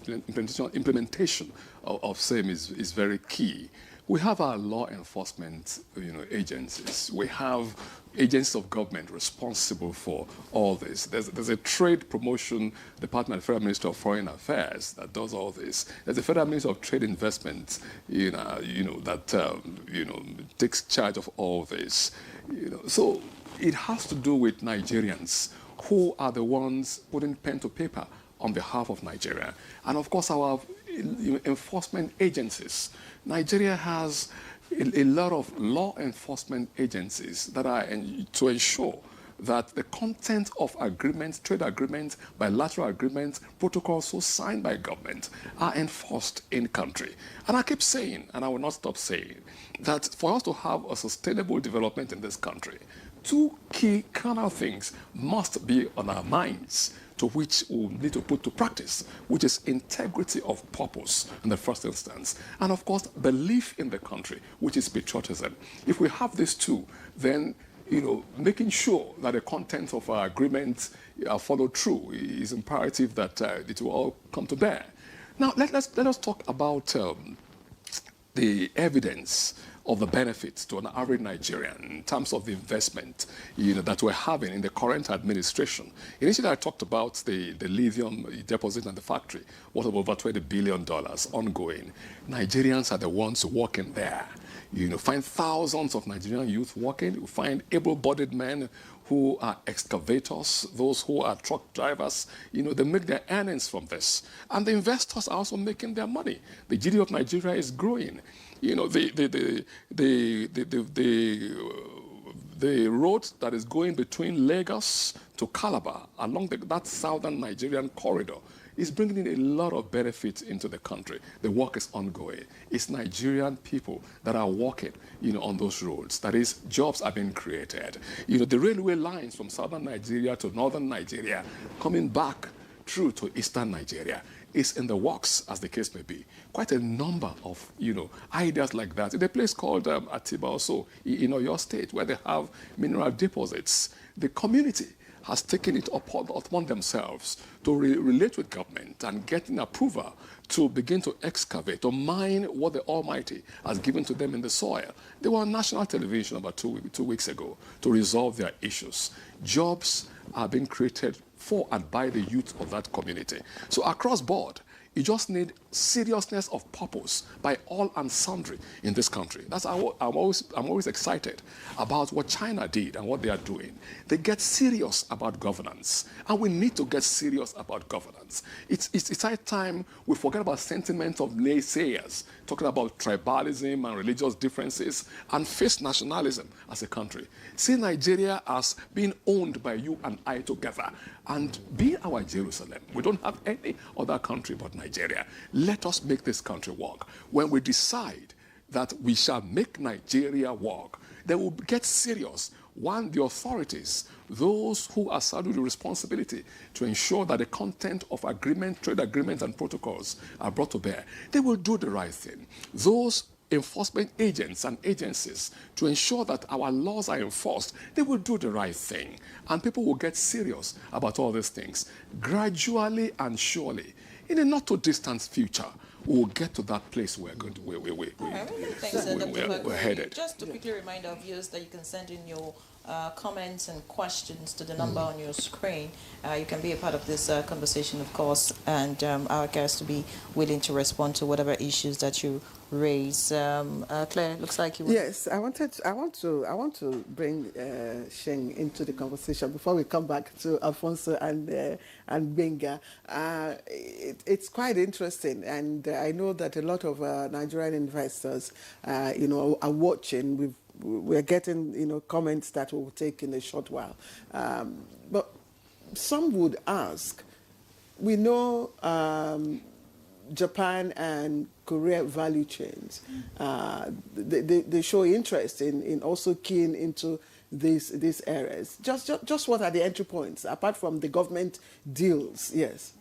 S6: implementation of same is very key. We have our law enforcement, agencies. We have, agencies of government responsible for all this. There's a trade promotion department, Federal Ministry of Foreign Affairs, that does all this. There's a Federal Ministry of Trade Investment, that takes charge of all this. So it has to do with Nigerians who are the ones putting pen to paper on behalf of Nigeria. And of course, our enforcement agencies. Nigeria has a lot of law enforcement agencies that are to ensure that the content of agreements, trade agreements, bilateral agreements, protocols so signed by government are enforced in country. And I keep saying, and I will not stop saying, that for us to have a sustainable development in this country, two key cardinal things must be on our minds, to which we need to put to practice, which is integrity of purpose in the first instance, and of course belief in the country, which is patriotism. If we have these two, then making sure that the contents of our agreements are followed through is imperative that it will all come to bear. Now let us talk about the evidence of the benefits to an average Nigerian in terms of the investment that we're having in the current administration. Initially, I talked about the lithium deposit and the factory, worth of over $20 billion ongoing. Nigerians are the ones working there. Find thousands of Nigerian youth working. You find able-bodied men who are excavators, those who are truck drivers. They make their earnings from this. And the investors are also making their money. The GDP of Nigeria is growing. The road that is going between Lagos to Calabar along that southern Nigerian corridor is bringing in a lot of benefits into the country. The work is ongoing. It's Nigerian people that are working, on those roads. That is, jobs are being created. The railway lines from southern Nigeria to northern Nigeria coming back through to eastern Nigeria is in the works, as the case may be. Quite a number of, ideas like that. In a place called Atiba also, in your state, where they have mineral deposits, the community has taken it upon themselves to relate with government and getting approval to begin to excavate, to mine what the Almighty has given to them in the soil. They were on national television about two weeks ago to resolve their issues. Jobs are being created for and by the youth of that community. So across board, you just need seriousness of purpose by all and sundry in this country. That's how I'm always excited about what China did and what they are doing. They get serious about governance, and we need to get serious about governance. It's high time we forget about sentiment of naysayers, talking about tribalism and religious differences, and face nationalism as a country. See Nigeria as being owned by you and I together, and be our Jerusalem. We don't have any other country but Nigeria. Let us make this country work. When we decide that we shall make Nigeria work, then we'll get serious. One, the authorities, those who are saddled with the responsibility to ensure that the content of agreement, trade agreements, and protocols are brought to bear, they will do the right thing. Those enforcement agents and agencies, to ensure that our laws are enforced, they will do the right thing. And people will get serious about all these things. Gradually and surely, in a not too distant future, we will get to that place we're headed.
S3: Just to quickly remind our viewers that you can send in your comments and questions to the number on your screen. You can be a part of this conversation, of course, and our guests to be willing to respond to whatever issues that you raise. Claire, looks like you.
S1: Yes, I want to bring Sheng into the conversation before we come back to Alfonso and Benga. It's quite interesting, and I know that a lot of Nigerian investors, are watching. We're getting, comments that will take in a short while. But some would ask, we know Japan and Korea value chains. They show interest in also keying into these areas. Just what are the entry points, apart from the government deals? Yes.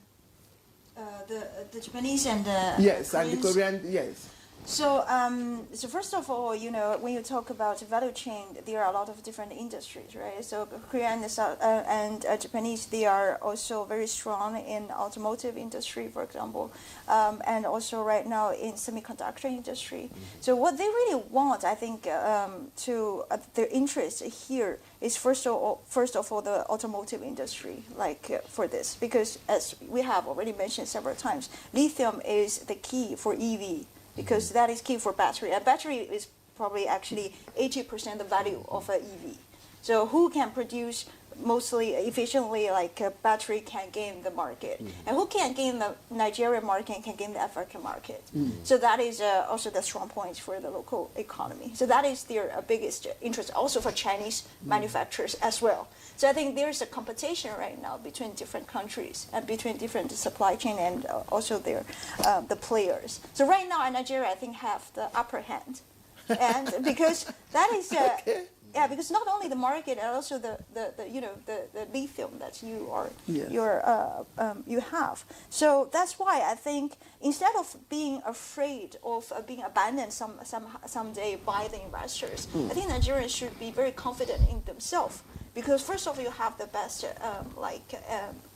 S4: The Japanese and the
S1: Yes,
S4: Koreans,
S1: and the Korean, yes.
S4: So, so first of all, you know, when you talk about value chain, there are a lot of different industries, right? So Korean and Japanese, they are also very strong in automotive industry, for example, and also right now in semiconductor industry. So what they really want, I think, their interest here is first of all the automotive industry, like for this, because as we have already mentioned several times, lithium is the key for EV. Because that is key for battery. A battery is probably actually 80% the value of an EV. So who can produce mostly efficiently like a battery can gain the market. And who can gain the Nigerian market and can gain the African market. So that is also the strong point for the local economy. So that is their biggest interest also for Chinese manufacturers as well. So I think there's a competition right now between different countries and between different supply chain and also their the players. So right now Nigeria I think have the upper hand. And because that is yeah, because not only the market and also the lithium that you have. So that's why I think instead of being afraid of being abandoned someday by the investors, I think Nigerians should be very confident in themselves. Because first of all, you have the best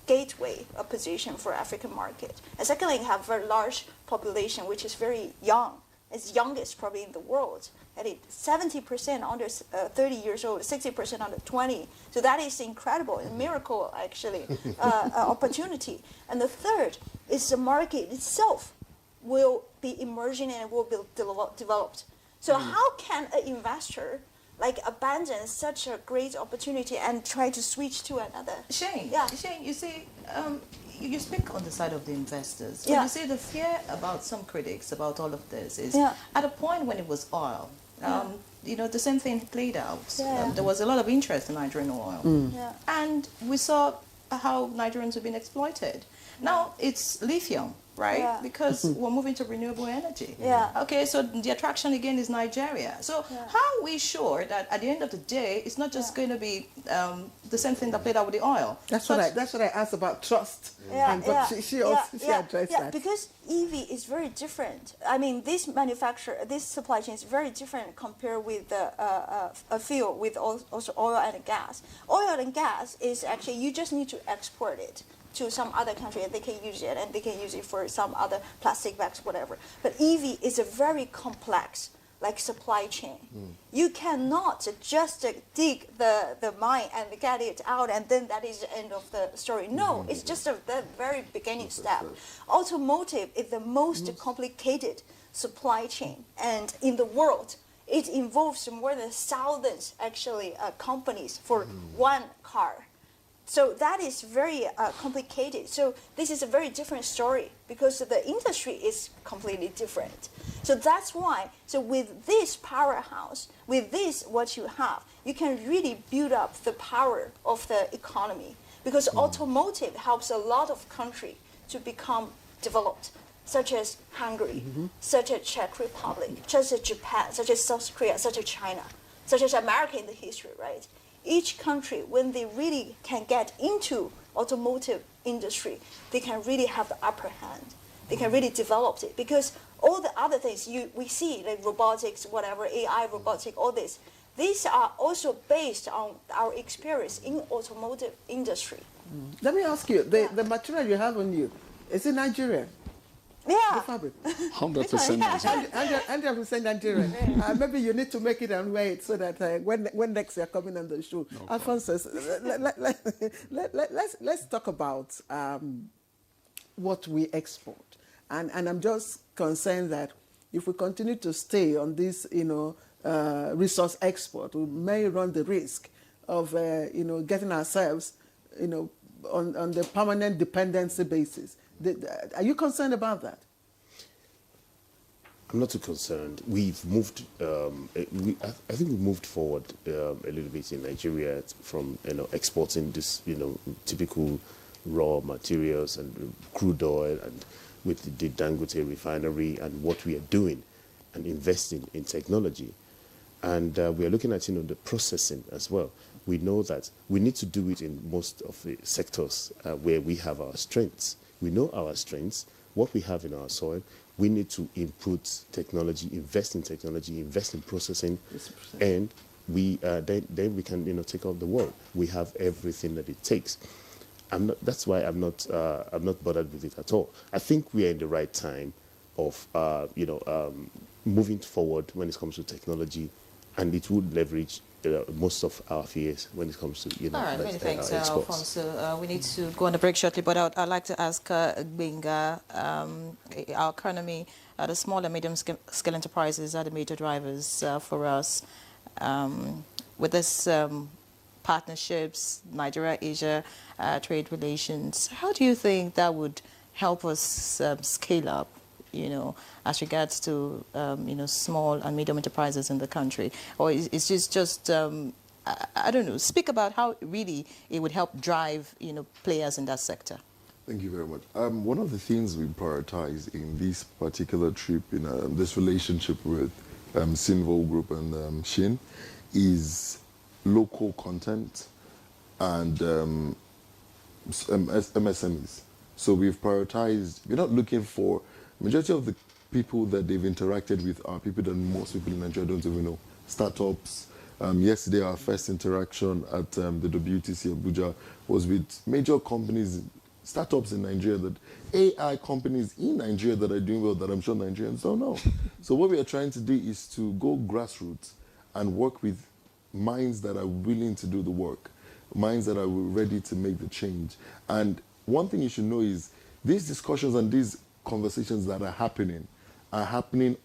S4: gateway position for African market, and secondly, you have a very large population which is very young. It's youngest probably in the world. And 70% under 30 years old, 60% under 20. So that is incredible, a miracle actually, opportunity. And the third is the market itself will be emerging and will be developed. So how can an investor like abandon such a great opportunity and try to switch to another?
S3: Shane, you see, you speak on the side of the investors.
S4: Yeah.
S3: You see the fear about some critics about all of this is
S4: Yeah.
S3: at a point when it was oil, the same thing played out.
S4: Yeah.
S3: There was a lot of interest in Nigerian oil.
S4: Yeah.
S3: And we saw how Nigerians have been exploited. Now it's lithium, right?
S4: Yeah.
S3: Because we're moving to renewable energy.
S4: Yeah.
S3: Okay, so the attraction again is Nigeria. So how are we sure that at the end of the day, it's not just going to be the same thing that played out with the oil?
S1: That's what I asked about trust. But she addressed that.
S4: Because EV is very different. I mean, this supply chain is very different compared with a field with also oil and gas. Oil and gas is actually, you just need to export it to some other country and they can use it, and they can use it for some other plastic bags, whatever. But EV is a very complex like supply chain. You cannot just dig the mine and get it out and then that is the end of the story. No, it's just the very beginning step. Automotive is the most complicated supply chain and in the world. It involves more than thousands actually companies for one car. So that is very complicated. So this is a very different story because the industry is completely different. So that's why, so with this powerhouse, with this what you have, you can really build up the power of the economy because automotive helps a lot of countries to become developed, such as Hungary, such as Czech Republic, such as Japan, such as South Korea, such as China, such as America in the history, right? Each country, when they really can get into automotive industry, they can really have the upper hand. They can really develop it because all the other things we see, like robotics, whatever, AI, robotics, all this, these are also based on our experience in automotive industry.
S1: Let me ask you, the material you have on you, is it Nigerian?
S4: Yeah.
S1: The fabric.
S6: 100% Nigerian.
S1: 100% Nigerian. Maybe you need to make it and wear it so that when next you're coming on the show.
S6: No
S1: Alphonsus, let's talk about what we export. And I'm just concerned that if we continue to stay on this, resource export, we may run the risk of, getting ourselves, on the permanent dependency basis. Are you concerned about that?
S5: I'm not too concerned. We've moved. I think we've moved forward a little bit in Nigeria from exporting this typical raw materials and crude oil, and with the Dangote refinery and what we are doing, and investing in technology, and we are looking at the processing as well. We know that we need to do it in most of the sectors where we have our strengths. We know our strengths, what we have in our soil, we need to input technology, invest in technology, invest in processing, and we then we can take on the world. We have everything that it takes. That's why I'm not bothered with it at all. I think we are in the right time of moving forward when it comes to technology, and it would leverage most of our fears when it comes to
S3: All right, many thanks,
S5: exports.
S3: Alfonso. We need to go on the break shortly, but I'd like to ask Gbenga, our economy, the small and medium scale enterprises are the major drivers for us. With this partnerships, Nigeria-Asia trade relations, how do you think that would help us scale up, as regards to, small and medium enterprises in the country? Or is this just, I don't know, speak about how really it would help drive, players in that sector.
S2: Thank you very much. One of the things we prioritize in this particular trip, in this relationship with Sinvol Group and Shin, is local content and MSMEs. So we've prioritized, we're not looking for, majority of the people that they've interacted with are people that most people in Nigeria don't even know. Startups. Yesterday, our first interaction at the WTC Abuja was with major companies, startups in Nigeria, that AI companies in Nigeria that are doing well that I'm sure Nigerians don't know. So what we are trying to do is to go grassroots and work with minds that are willing to do the work, minds that are ready to make the change. And one thing you should know is these discussions and these conversations that are happening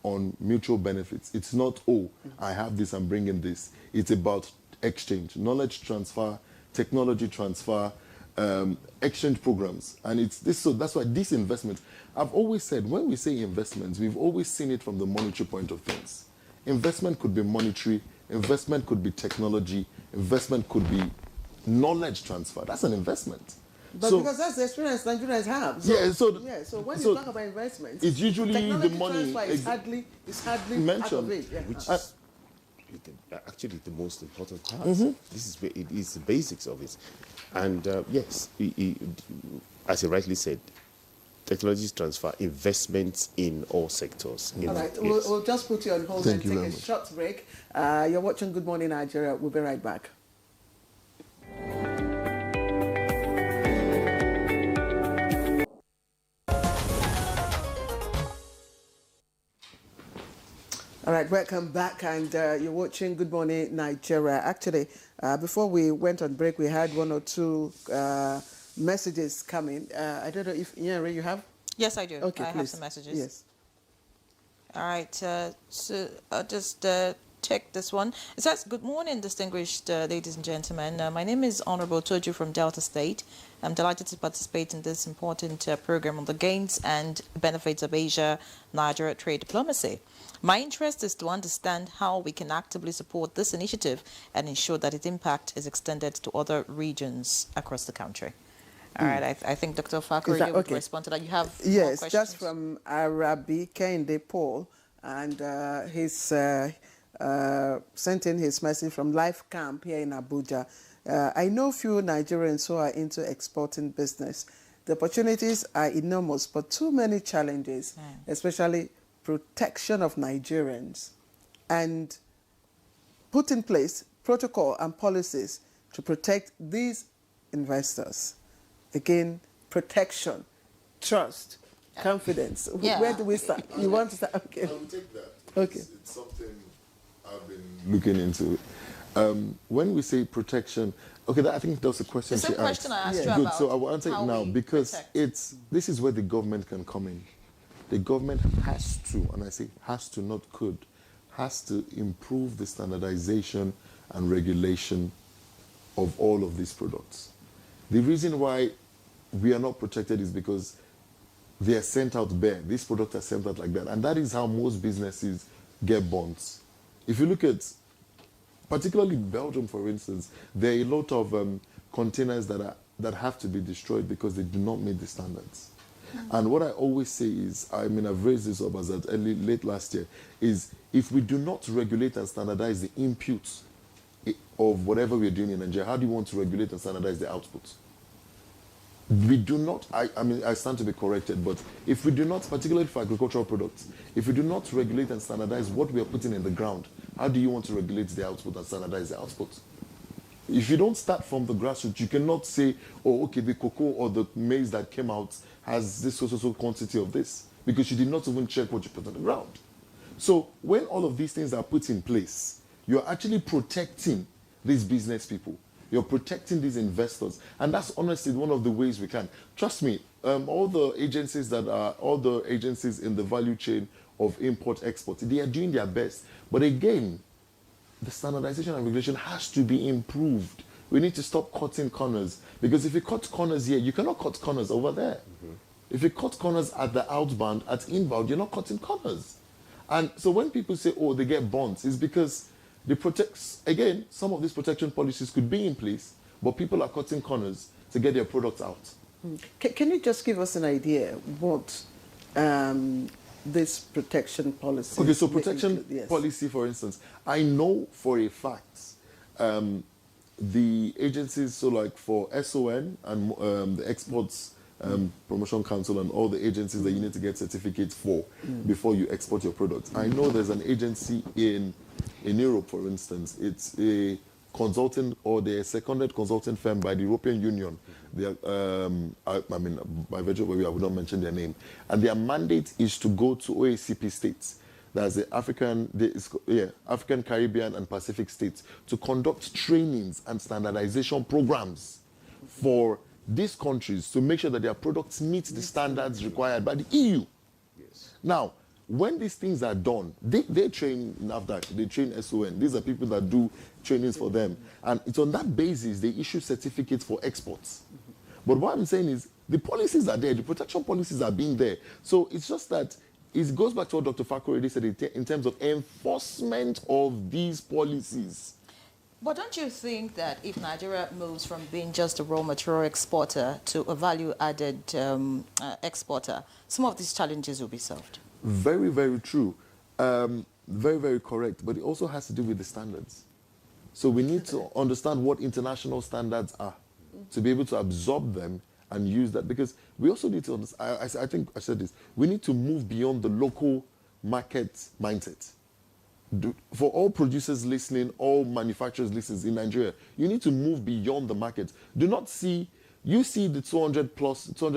S2: on mutual benefits. It's not, oh, I have this, I'm bringing this. It's about exchange, knowledge transfer, technology transfer, exchange programs. And it's this, so that's why this investment, I've always said, when we say investments, we've always seen it from the monetary point of things. Investment could be monetary, investment could be technology, investment could be knowledge transfer. That's an investment.
S1: But because that's the experience Nigerians have. So when you talk about investment,
S2: it's usually the money
S1: is hardly
S2: mentioned.
S1: part of it. Yeah.
S5: Which is actually the most important part. This is it is the basics of it. And yes, as you rightly said, technology transfer, investments in all sectors.
S1: All right, we'll just put you on hold and take a short break. You're watching Good Morning Nigeria. We'll be right back. All right, welcome back, and you're watching Good Morning Nigeria. Actually, before we went on break, we had one or two messages coming. I don't know if, Inyere, you have?
S3: Yes, I do.
S1: Okay,
S3: I
S1: please.
S3: have some messages.
S1: Yes.
S3: All right, so I'll just check this one. It says, good morning, distinguished ladies and gentlemen. My name is Honorable Toju from Delta State. I'm delighted to participate in this important program on the gains and benefits of Asia-Nigeria trade diplomacy. My interest is to understand how we can actively support this initiative and ensure that its impact is extended to other regions across the country. All right, I think Dr. Fakuri would respond to that. You have more questions?
S1: Just from Arabi Kende Paul, and he's sent in his message from Life Camp here in Abuja. I know few Nigerians who are into exporting business. The opportunities are enormous, but too many challenges, especially protection of Nigerians, and put in place protocol and policies to protect these investors. Again, protection, trust, confidence. Where do we start? You want to start? Okay.
S2: I will take that.
S1: Okay.
S2: It's something I've been looking into. When we say protection, okay, I think that was a question.
S3: The same question I asked you
S2: Good.
S3: about.
S2: So I will answer it now because this is where the government can come in. The government has to, and I say has to, not could, has to improve the standardization and regulation of all of these products. The reason why we are not protected is because they are sent out bare. These products are sent out like that. And that is how most businesses get bonds. If you look at, particularly Belgium, for instance, there are a lot of containers that have to be destroyed because they do not meet the standards. And what I always say is, I mean, I've raised this up as at late last year, is if we do not regulate and standardize the inputs of whatever we're doing in Nigeria, how do you want to regulate and standardize the outputs? we do not, I mean, I stand to be corrected, but if we do not, particularly for agricultural products, if we do not regulate and standardize what we are putting in the ground, how do you want to regulate the output and standardize the output? If you don't start from the grassroots, you cannot say, oh, okay, the cocoa or the maize that came out has this so quantity of this, because you did not even check what you put on the ground. So when all of these things are put in place, you're actually protecting these business people. You're protecting these investors. And that's honestly one of the ways we can. Trust me, all the agencies in the value chain of import, export, they are doing their best. But again, the standardization and regulation has to be improved. We need to stop cutting corners. Because if you cut corners here, you cannot cut corners over there. Mm-hmm. If you cut corners at the outbound, at inbound, you're not cutting corners. And so when people say, oh, they get bonds, it's because they protect, again, some of these protection policies could be in place, but people are cutting corners to get their products out.
S1: Can you just give us an idea what this protection policy?
S2: Okay, so protection policy, for instance, I know for a fact the agencies, so like for SON and the Exports Promotion Council and all the agencies that you need to get certificates for before you export your products. I know there's an agency in Europe, for instance. It's a consulting, or they're a seconded consulting firm by the European Union. They are, I mean, by virtue of it, I would not mention their name. And their mandate is to go to OACP states, that's the African, Caribbean, and Pacific states, to conduct trainings and standardization programs for these countries to make sure that their products meet the standards required by the EU. Yes. Now, when these things are done, they train NAFDAC, they train SON. These are people that do trainings for them. And it's on that basis they issue certificates for exports. But what I'm saying is the policies are there, the protection policies are being there. So it's just that it goes back to what Dr. Fakor already said in terms of enforcement of these policies.
S3: But don't you think that if Nigeria moves from being just a raw material exporter to a value-added exporter, some of these challenges will be solved?
S2: Very, very true. Very, very correct. But it also has to do with the standards. So we need to understand what international standards are to be able to absorb them and use that. Because we also need to understand, I think I said this, we need to move beyond the local market mindset. For all producers listening, all manufacturers listening in Nigeria, you need to move beyond the market. Do not see, you see the 200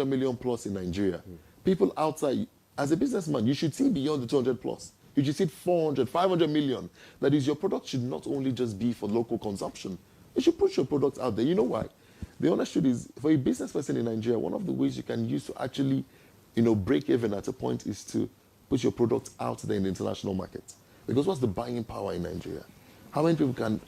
S2: million plus in Nigeria. People outside, as a businessman, you should see beyond the 200 plus. You should see 400, 500 million. That is, your product should not only just be for local consumption. You should push your products out there. You know why? The honest truth is, for a business person in Nigeria, one of the ways you can use to actually, break even at a point is to put your product out there in the international market. Because what's the buying power in Nigeria? How many people can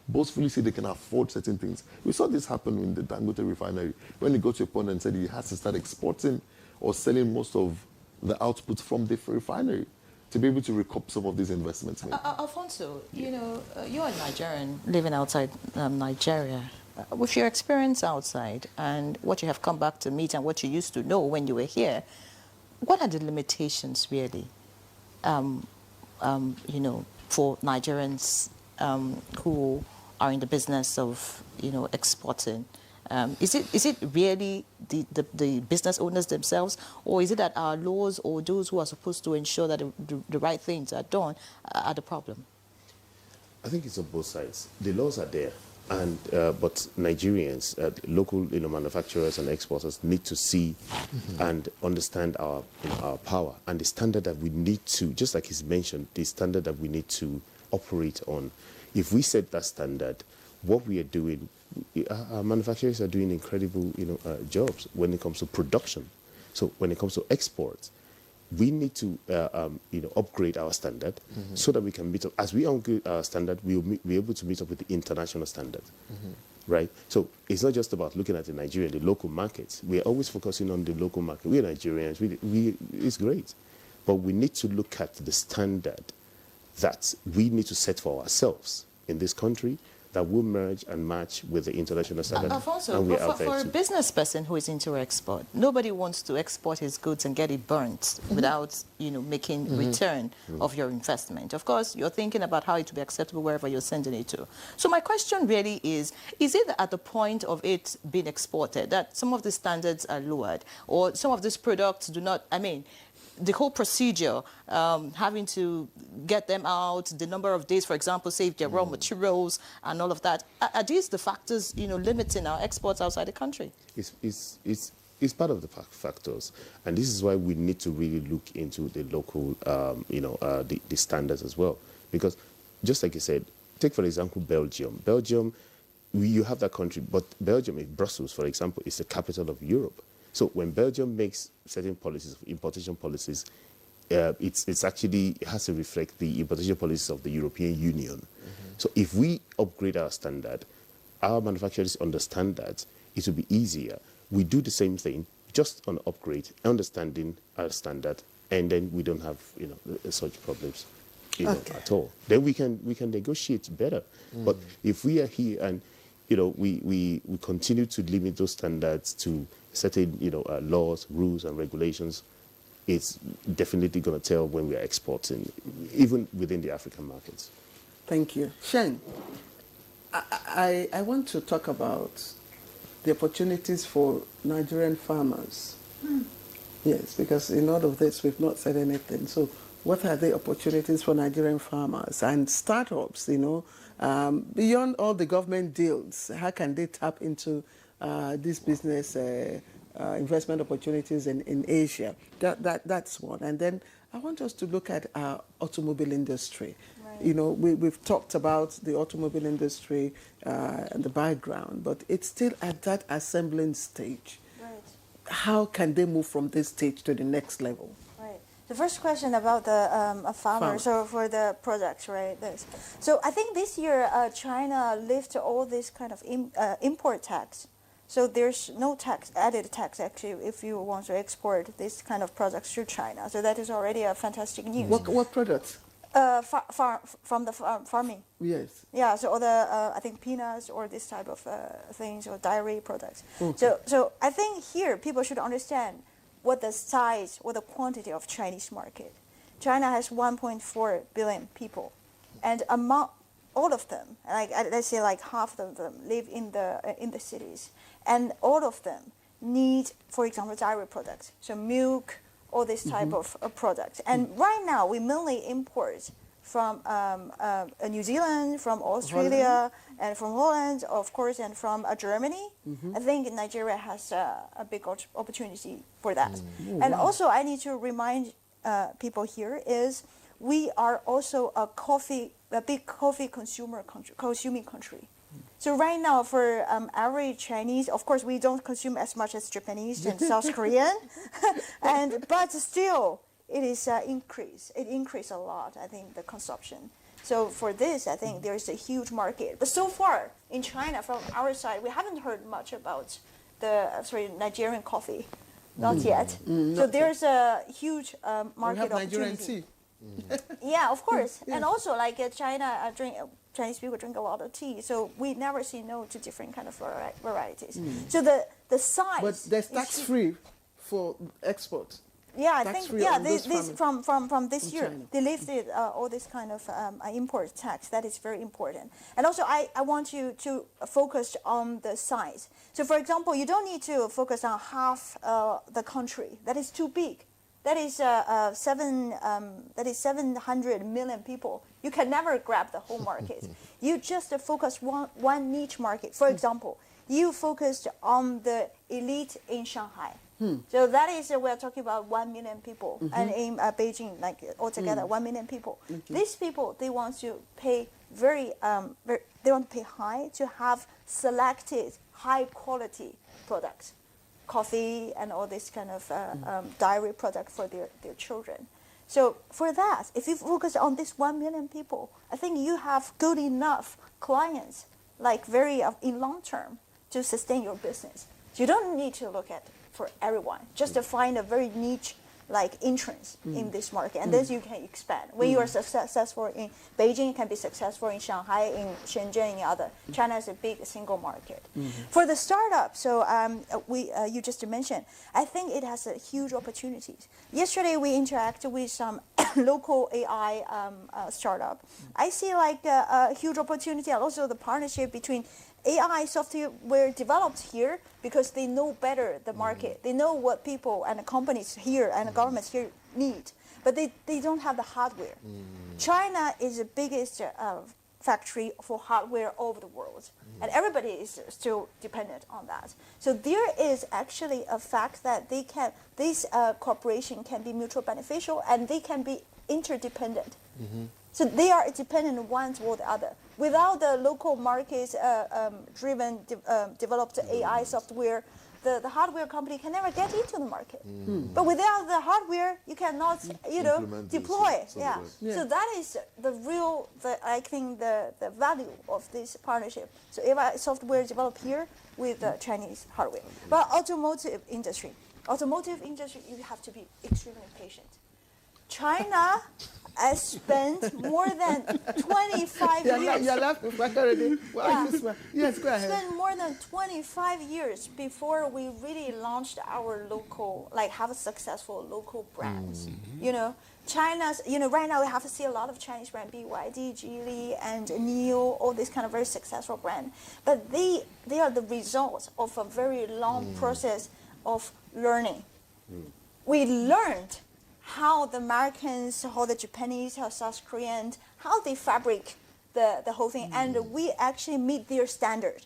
S2: boastfully say they can afford certain things? We saw this happen in the Dangote refinery when he got to a point and said he has to start exporting or selling most of the output from the refinery to be able to recoup some of these investments made.
S3: Alfonso, you're a Nigerian living outside Nigeria. With your experience outside and what you have come back to meet and what you used to know when you were here, what are the limitations really? For Nigerians who are in the business of, exporting? Is it really the business owners themselves, or is it that our laws or those who are supposed to ensure that the right things are done are the problem?
S5: I think it's on both sides. The laws are there, and but Nigerians, local manufacturers and exporters need to see and understand our power and the standard that we need to, just like he's mentioned, the standard that we need to operate on. If we set that standard, what we are doing, our manufacturers are doing incredible jobs when it comes to production. So when it comes to exports, we need to upgrade our standard so that we can meet up. As we upgrade our standard, we'll be able to meet up with the international standard, right? So it's not just about looking at the Nigerian, the local markets. We are always focusing on the local market. We are Nigerians. It's great. But we need to look at the standard that we need to set for ourselves in this country that will merge and match with the international standard.
S3: Alfonso,
S5: and we're
S3: for,
S5: out there
S3: for a
S5: too.
S3: business person who is into export, nobody wants to export his goods and get it burnt without, making return of your investment. Of course, you're thinking about how it will be acceptable wherever you're sending it to. So my question really is it at the point of it being exported that some of the standards are lowered, or some of these products do not, the whole procedure, having to get them out, the number of days, for example, save their raw materials and all of that, are these the factors, limiting our exports outside the country?
S5: It's part of the factors, and this is why we need to really look into the local, the standards as well. Because, just like you said, take for example Belgium. Belgium, you have that country, but Belgium, Brussels, for example, is the capital of Europe. So when Belgium makes certain policies, importation policies, it has to reflect the importation policies of the European Union. So if we upgrade our standard, our manufacturers understand that, it will be easier. We do the same thing, just on upgrade, understanding our standard, and then we don't have such problems at all. Then we can negotiate better. But if we are here and we continue to limit those standards to certain laws, rules, and regulations, it's definitely going to tell when we are exporting, even within the African markets.
S1: Thank you. Shen, I want to talk about the opportunities for Nigerian farmers. Yes, because in all of this, we've not said anything. So what are the opportunities for Nigerian farmers and startups, beyond all the government deals? How can they tap into this business investment opportunities in Asia? That's one. And then I want us to look at our automobile industry. Right. We've talked about the automobile industry and the background, but it's still at that assembling stage.
S4: Right.
S1: How can they move from this stage to the next level?
S4: Right. The first question about the farmer, so for the products, right? So I think this year China lifted all this kind of import tax. So there's no added tax actually if you want to export this kind of products to China. So that is already a fantastic news.
S1: What products?
S4: From the farming.
S1: Yes.
S4: Yeah, so all the, I think peanuts or this type of things or dairy products. Okay. So I think here people should understand what the size or the quantity of Chinese market. China has 1.4 billion people, and among all of them, let's say like half of them live in the cities, and all of them need, for example, dairy products, so milk, all this type of products. And right now we mainly import from New Zealand, from Australia, and from Holland, of course, and from Germany. I think Nigeria has a big opportunity for that. And also I need to remind people here is we are also a big coffee consuming country. So right now, for average Chinese, of course, we don't consume as much as Japanese and South Korean, but still, it is increase. It increased a lot, I think, the consumption. So for this, I think there's a huge market. But so far, in China, from our side, we haven't heard much about the Nigerian coffee, not yet. So there's a huge market
S1: Nigerian
S4: opportunity.
S1: tea.
S4: Yeah, of course. And also, like Chinese people drink a lot of tea, so we never say no to different kind of varieties. So the size.
S1: But there's tax-free for export.
S4: Yeah, I think this from this year
S1: China.
S4: they lifted all this kind of import tax. That is very important. And also, I want you to focus on the size. So, for example, you don't need to focus on half the country. That is too big. That is 700 million people. You can never grab the whole market. You just focus one niche market. For example, you focused on the elite in Shanghai. So that is, we're talking about 1 million people. And in Beijing, like altogether, 1 million people. These people, they want to pay they want to pay high to have selected high quality products. Coffee and all this kind of dairy product for their children. So for that, if you focus on this 1 million people, I think you have good enough clients, like in long term, to sustain your business. So you don't need to look at for everyone, just to find a very niche like entrance in this market, and then you can expand. When you are successful in Beijing, you can be successful in Shanghai, in Shenzhen, in other. China is a big single market. For the startup, so you just mentioned, I think it has huge opportunities. Yesterday we interacted with some local AI startup. I see like a huge opportunity, and also the partnership between AI software developed here because they know better the market. They know what people and the companies here and the governments here need, but they don't have the hardware. China is the biggest factory for hardware all over the world, and everybody is still dependent on that. So there is actually a fact that this cooperation can be mutual beneficial, and they can be interdependent. So they are dependent one toward the other. Without the local markets driven developed AI software, the hardware company can never get into the market. But without the hardware, you cannot, deploy. Yeah. So that is the real, I think, the value of this partnership. So AI software developed here with Chinese hardware. But automotive industry, you have to be extremely patient. China has spent more than 25 years.
S1: You're laughing already. Yes, go ahead.
S4: Spent more than 25 years before we really launched our local, like have a successful local brands. China's, right now we have to see a lot of Chinese brand, BYD, Geely, and NIO, all these kind of very successful brand. But they are the result of a very long process of learning. We learned how the Americans, how the Japanese, how South Koreans, how they fabric the whole thing, and we actually meet their standard.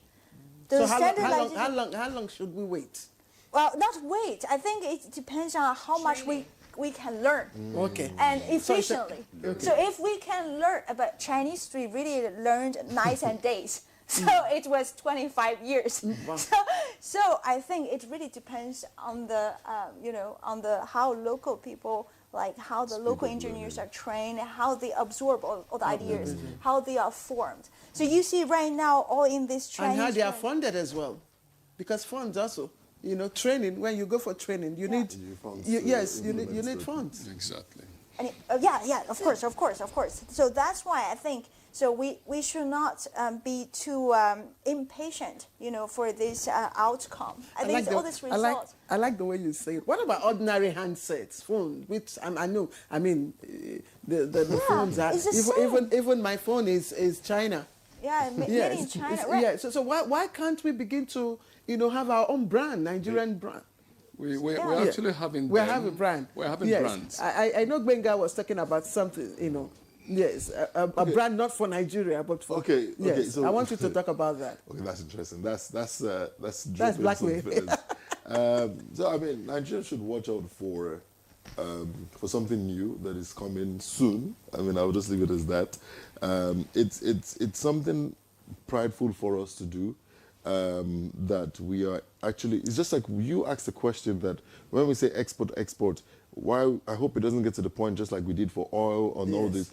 S1: So how long should we wait?
S4: Well, not wait. I think it depends on how much we can learn.
S1: Okay.
S4: And efficiently. So if we can learn about Chinese, we really learned nights and days. So it was 25 years.
S1: Wow.
S4: So I think it really depends on the, how local people, like how the local engineers are trained, how they absorb all the ideas, how they are formed. So you see right now all in this Chinese.
S1: And how they are funded as well. Because funds also, training, when you go for training, you need, you need funds.
S6: Exactly.
S4: And of course. So that's why I think, so we should not be too impatient, for this outcome. I think all this results.
S1: I like the way you say it. What about ordinary handsets, phone? Which I know. I mean, the phones are even my phone is China.
S4: Yeah, made in China. Right.
S1: Yeah. So why can't we begin to have our own brand, Nigerian brand?
S6: We're actually having.
S1: We have a brand.
S6: We're having brands.
S1: I know Benga was talking about something, Yes, a brand not for Nigeria, but for.
S2: Okay.
S1: Yes,
S2: So,
S1: I want you to talk about that.
S2: Okay, that's interesting. That's
S1: blackmail.
S2: So I mean, Nigeria should watch out for something new that is coming soon. I mean, I'll just leave it as that. It's something prideful for us to do. That we are actually, it's just like you asked the question that when we say export, why, I hope it doesn't get to the point just like we did for oil and all this.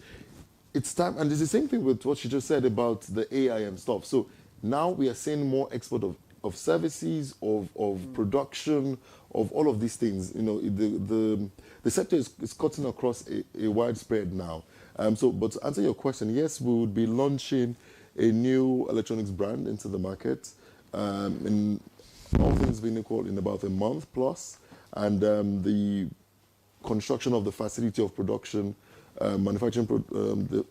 S2: It's time, and it's the same thing with what she just said about the AI and stuff. So now we are seeing more export of services, of production, of all of these things. The sector is cutting across a widespread now. But to answer your question, yes, we would be launching a new electronics brand into the market, in all things being equal, in about a month plus, and the construction of the facility of production, the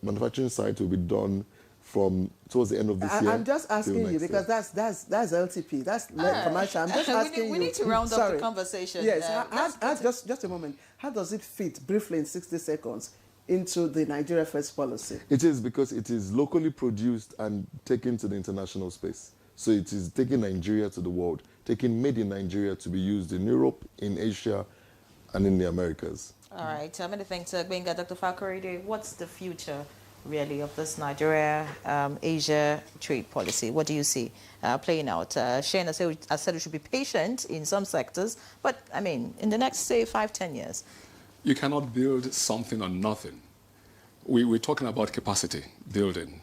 S2: manufacturing site will be done from towards the end of this year.
S1: I'm just asking you because that's LTP, that's commercial. I'm just asking you.
S3: We need to round up the conversation.
S1: Yes, just a moment. How does it fit briefly in 60 seconds? Into the Nigeria First policy?
S2: It is because it is locally produced and taken to the international space. So it is taking Nigeria to the world, taking made in Nigeria to be used in Europe, in Asia, and in the Americas.
S3: All right. Many thanks, Benga. Dr. Fakorede, what's the future, really, of this Nigeria-Asia trade policy? What do you see playing out? Shane, I said we should be patient in some sectors, but, I mean, in the next, say, 5-10 years,
S6: you cannot build something on nothing. We're talking about capacity building.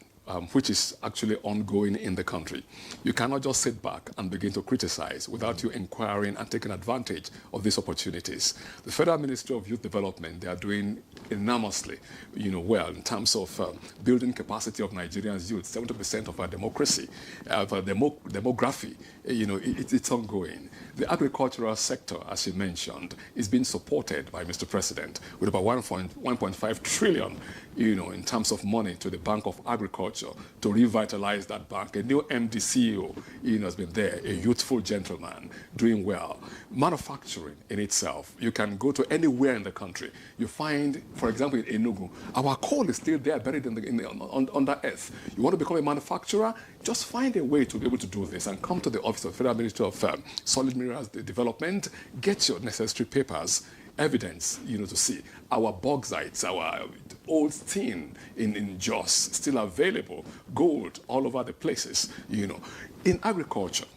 S6: which is actually ongoing in the country. You cannot just sit back and begin to criticize without you inquiring and taking advantage of these opportunities. The Federal Ministry of Youth Development, they are doing enormously, well in terms of building capacity of Nigerians' youth. 70% of our democracy, of our demography, it's ongoing. The agricultural sector, as you mentioned, is being supported by Mr. President with about 1.5 trillion, in terms of money to the Bank of Agriculture to revitalize that bank. A new MD CEO, has been there, a youthful gentleman, doing well. Manufacturing in itself, you can go to anywhere in the country. You find, for example, in Enugu, our coal is still there, buried under earth. You want to become a manufacturer? Just find a way to be able to do this and come to the office of the Federal Ministry of Solid Minerals Development, get your necessary papers, evidence, to see our bauxites, our old tin in Jos still available, gold all over the places, In agriculture,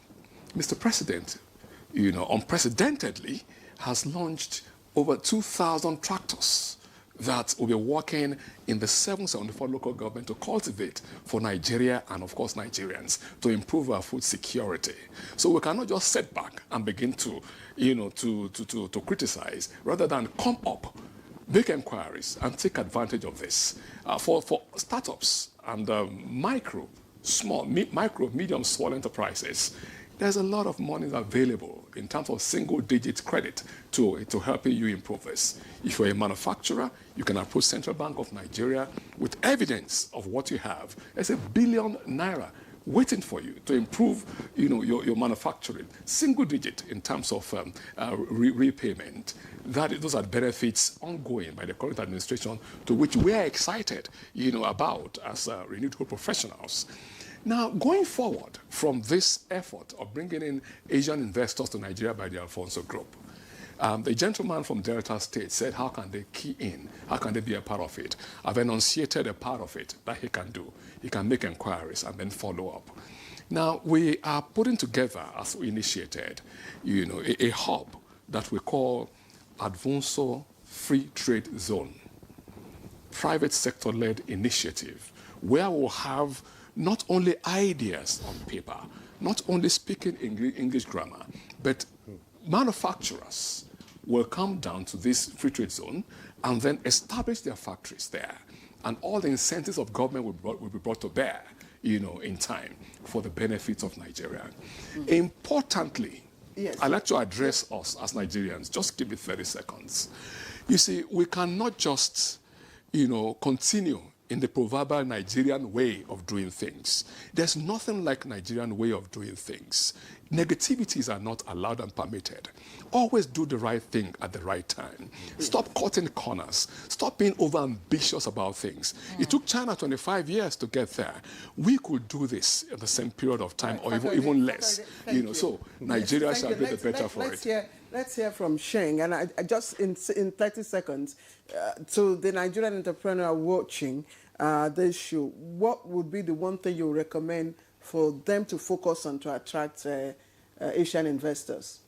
S6: Mr. President, unprecedentedly has launched over 2,000 tractors that will be working in the 774 local government to cultivate for Nigeria and, of course, Nigerians to improve our food security. So we cannot just sit back and begin to, to criticize rather than come up, make inquiries and take advantage of this. For startups and micro, medium, small enterprises, there's a lot of money available in terms of single-digit credit to helping you improve this. If you're a manufacturer, you can approach Central Bank of Nigeria with evidence of what you have. There's ₦1 billion waiting for you to improve, your manufacturing. Single-digit in terms of repayment. Those are benefits ongoing by the current administration, to which we are excited, about as renewed hope professionals. Now, going forward from this effort of bringing in Asian investors to Nigeria by the Alfonso Group, the gentleman from Delta State said, how can they key in? How can they be a part of it? I've enunciated a part of it that he can do. He can make inquiries and then follow up. Now, we are putting together, as we initiated, a hub that we call Alfonso Free Trade Zone, private sector-led initiative, where we'll have not only ideas on paper, not only speaking English grammar, but manufacturers will come down to this free trade zone and then establish their factories there. And all the incentives of government will be brought to bear, in time for the benefits of Nigeria. Importantly, yes, I'd like to address us as Nigerians. Just give me 30 seconds. You see, we cannot just, continue in the proverbial Nigerian way of doing things. There's nothing like Nigerian way of doing things. Negativities are not allowed and permitted. Always do the right thing at the right time. Stop cutting corners. Stop being over-ambitious about things. It took China 25 years to get there. We could do this in the same period of time, or even less. So Nigeria shall be the better for it.
S1: Let's hear from Sheng, and I just in 30 seconds, to the Nigerian entrepreneur watching this show, what would be the one thing you recommend for them to focus on to attract Asian investors?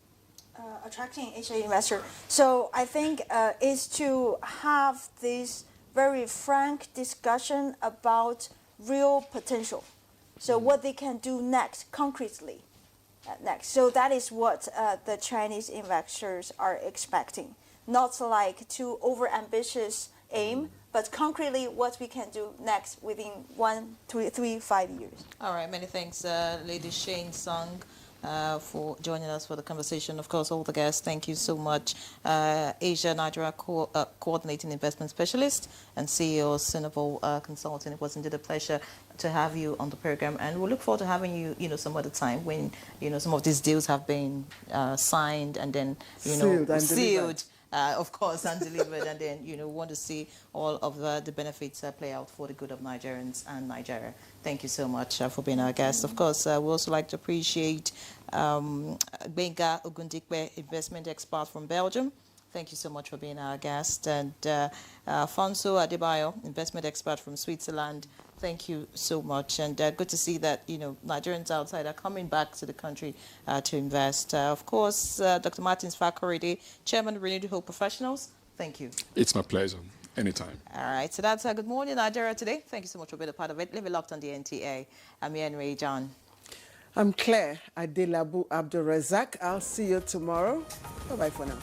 S4: Attracting Asian investors. So I think is to have this very frank discussion about real potential. So what they can do next, concretely. Next. So that is what the Chinese investors are expecting. Not like too over-ambitious aim, but concretely what we can do next within 1, 3, 5 years. All
S3: right, many thanks, Lady Shane Sung, for joining us for the conversation. Of course, all the guests, thank you so much. Asia Nigeria Coordinating Investment Specialist and CEO of Cinnable Consulting. It was indeed a pleasure to have you on the program, and we'll look forward to having you, some other time when, some of these deals have been signed and then, sealed. Of course, and delivered, and then, we want to see all of the benefits play out for the good of Nigerians and Nigeria. Thank you so much for being our guest. Of course, we also like to appreciate Benga Ogundikwe, investment expert from Belgium. Thank you so much for being our guest. And Afonso Adebayo, investment expert from Switzerland. Thank you so much. And good to see that, Nigerians outside are coming back to the country to invest. Of course, Dr. Martins Fakorede, Chairman of Renewed Hope Professionals. Thank you.
S6: It's my pleasure. Anytime.
S3: All right, so that's Good Morning Nigeria today. Thank you so much for being a part of it. Leave it locked on the NTA. I'm Ian Ray John.
S1: I'm Claire Adelabu Abdulrazak. I'll see you tomorrow. Bye-bye for now.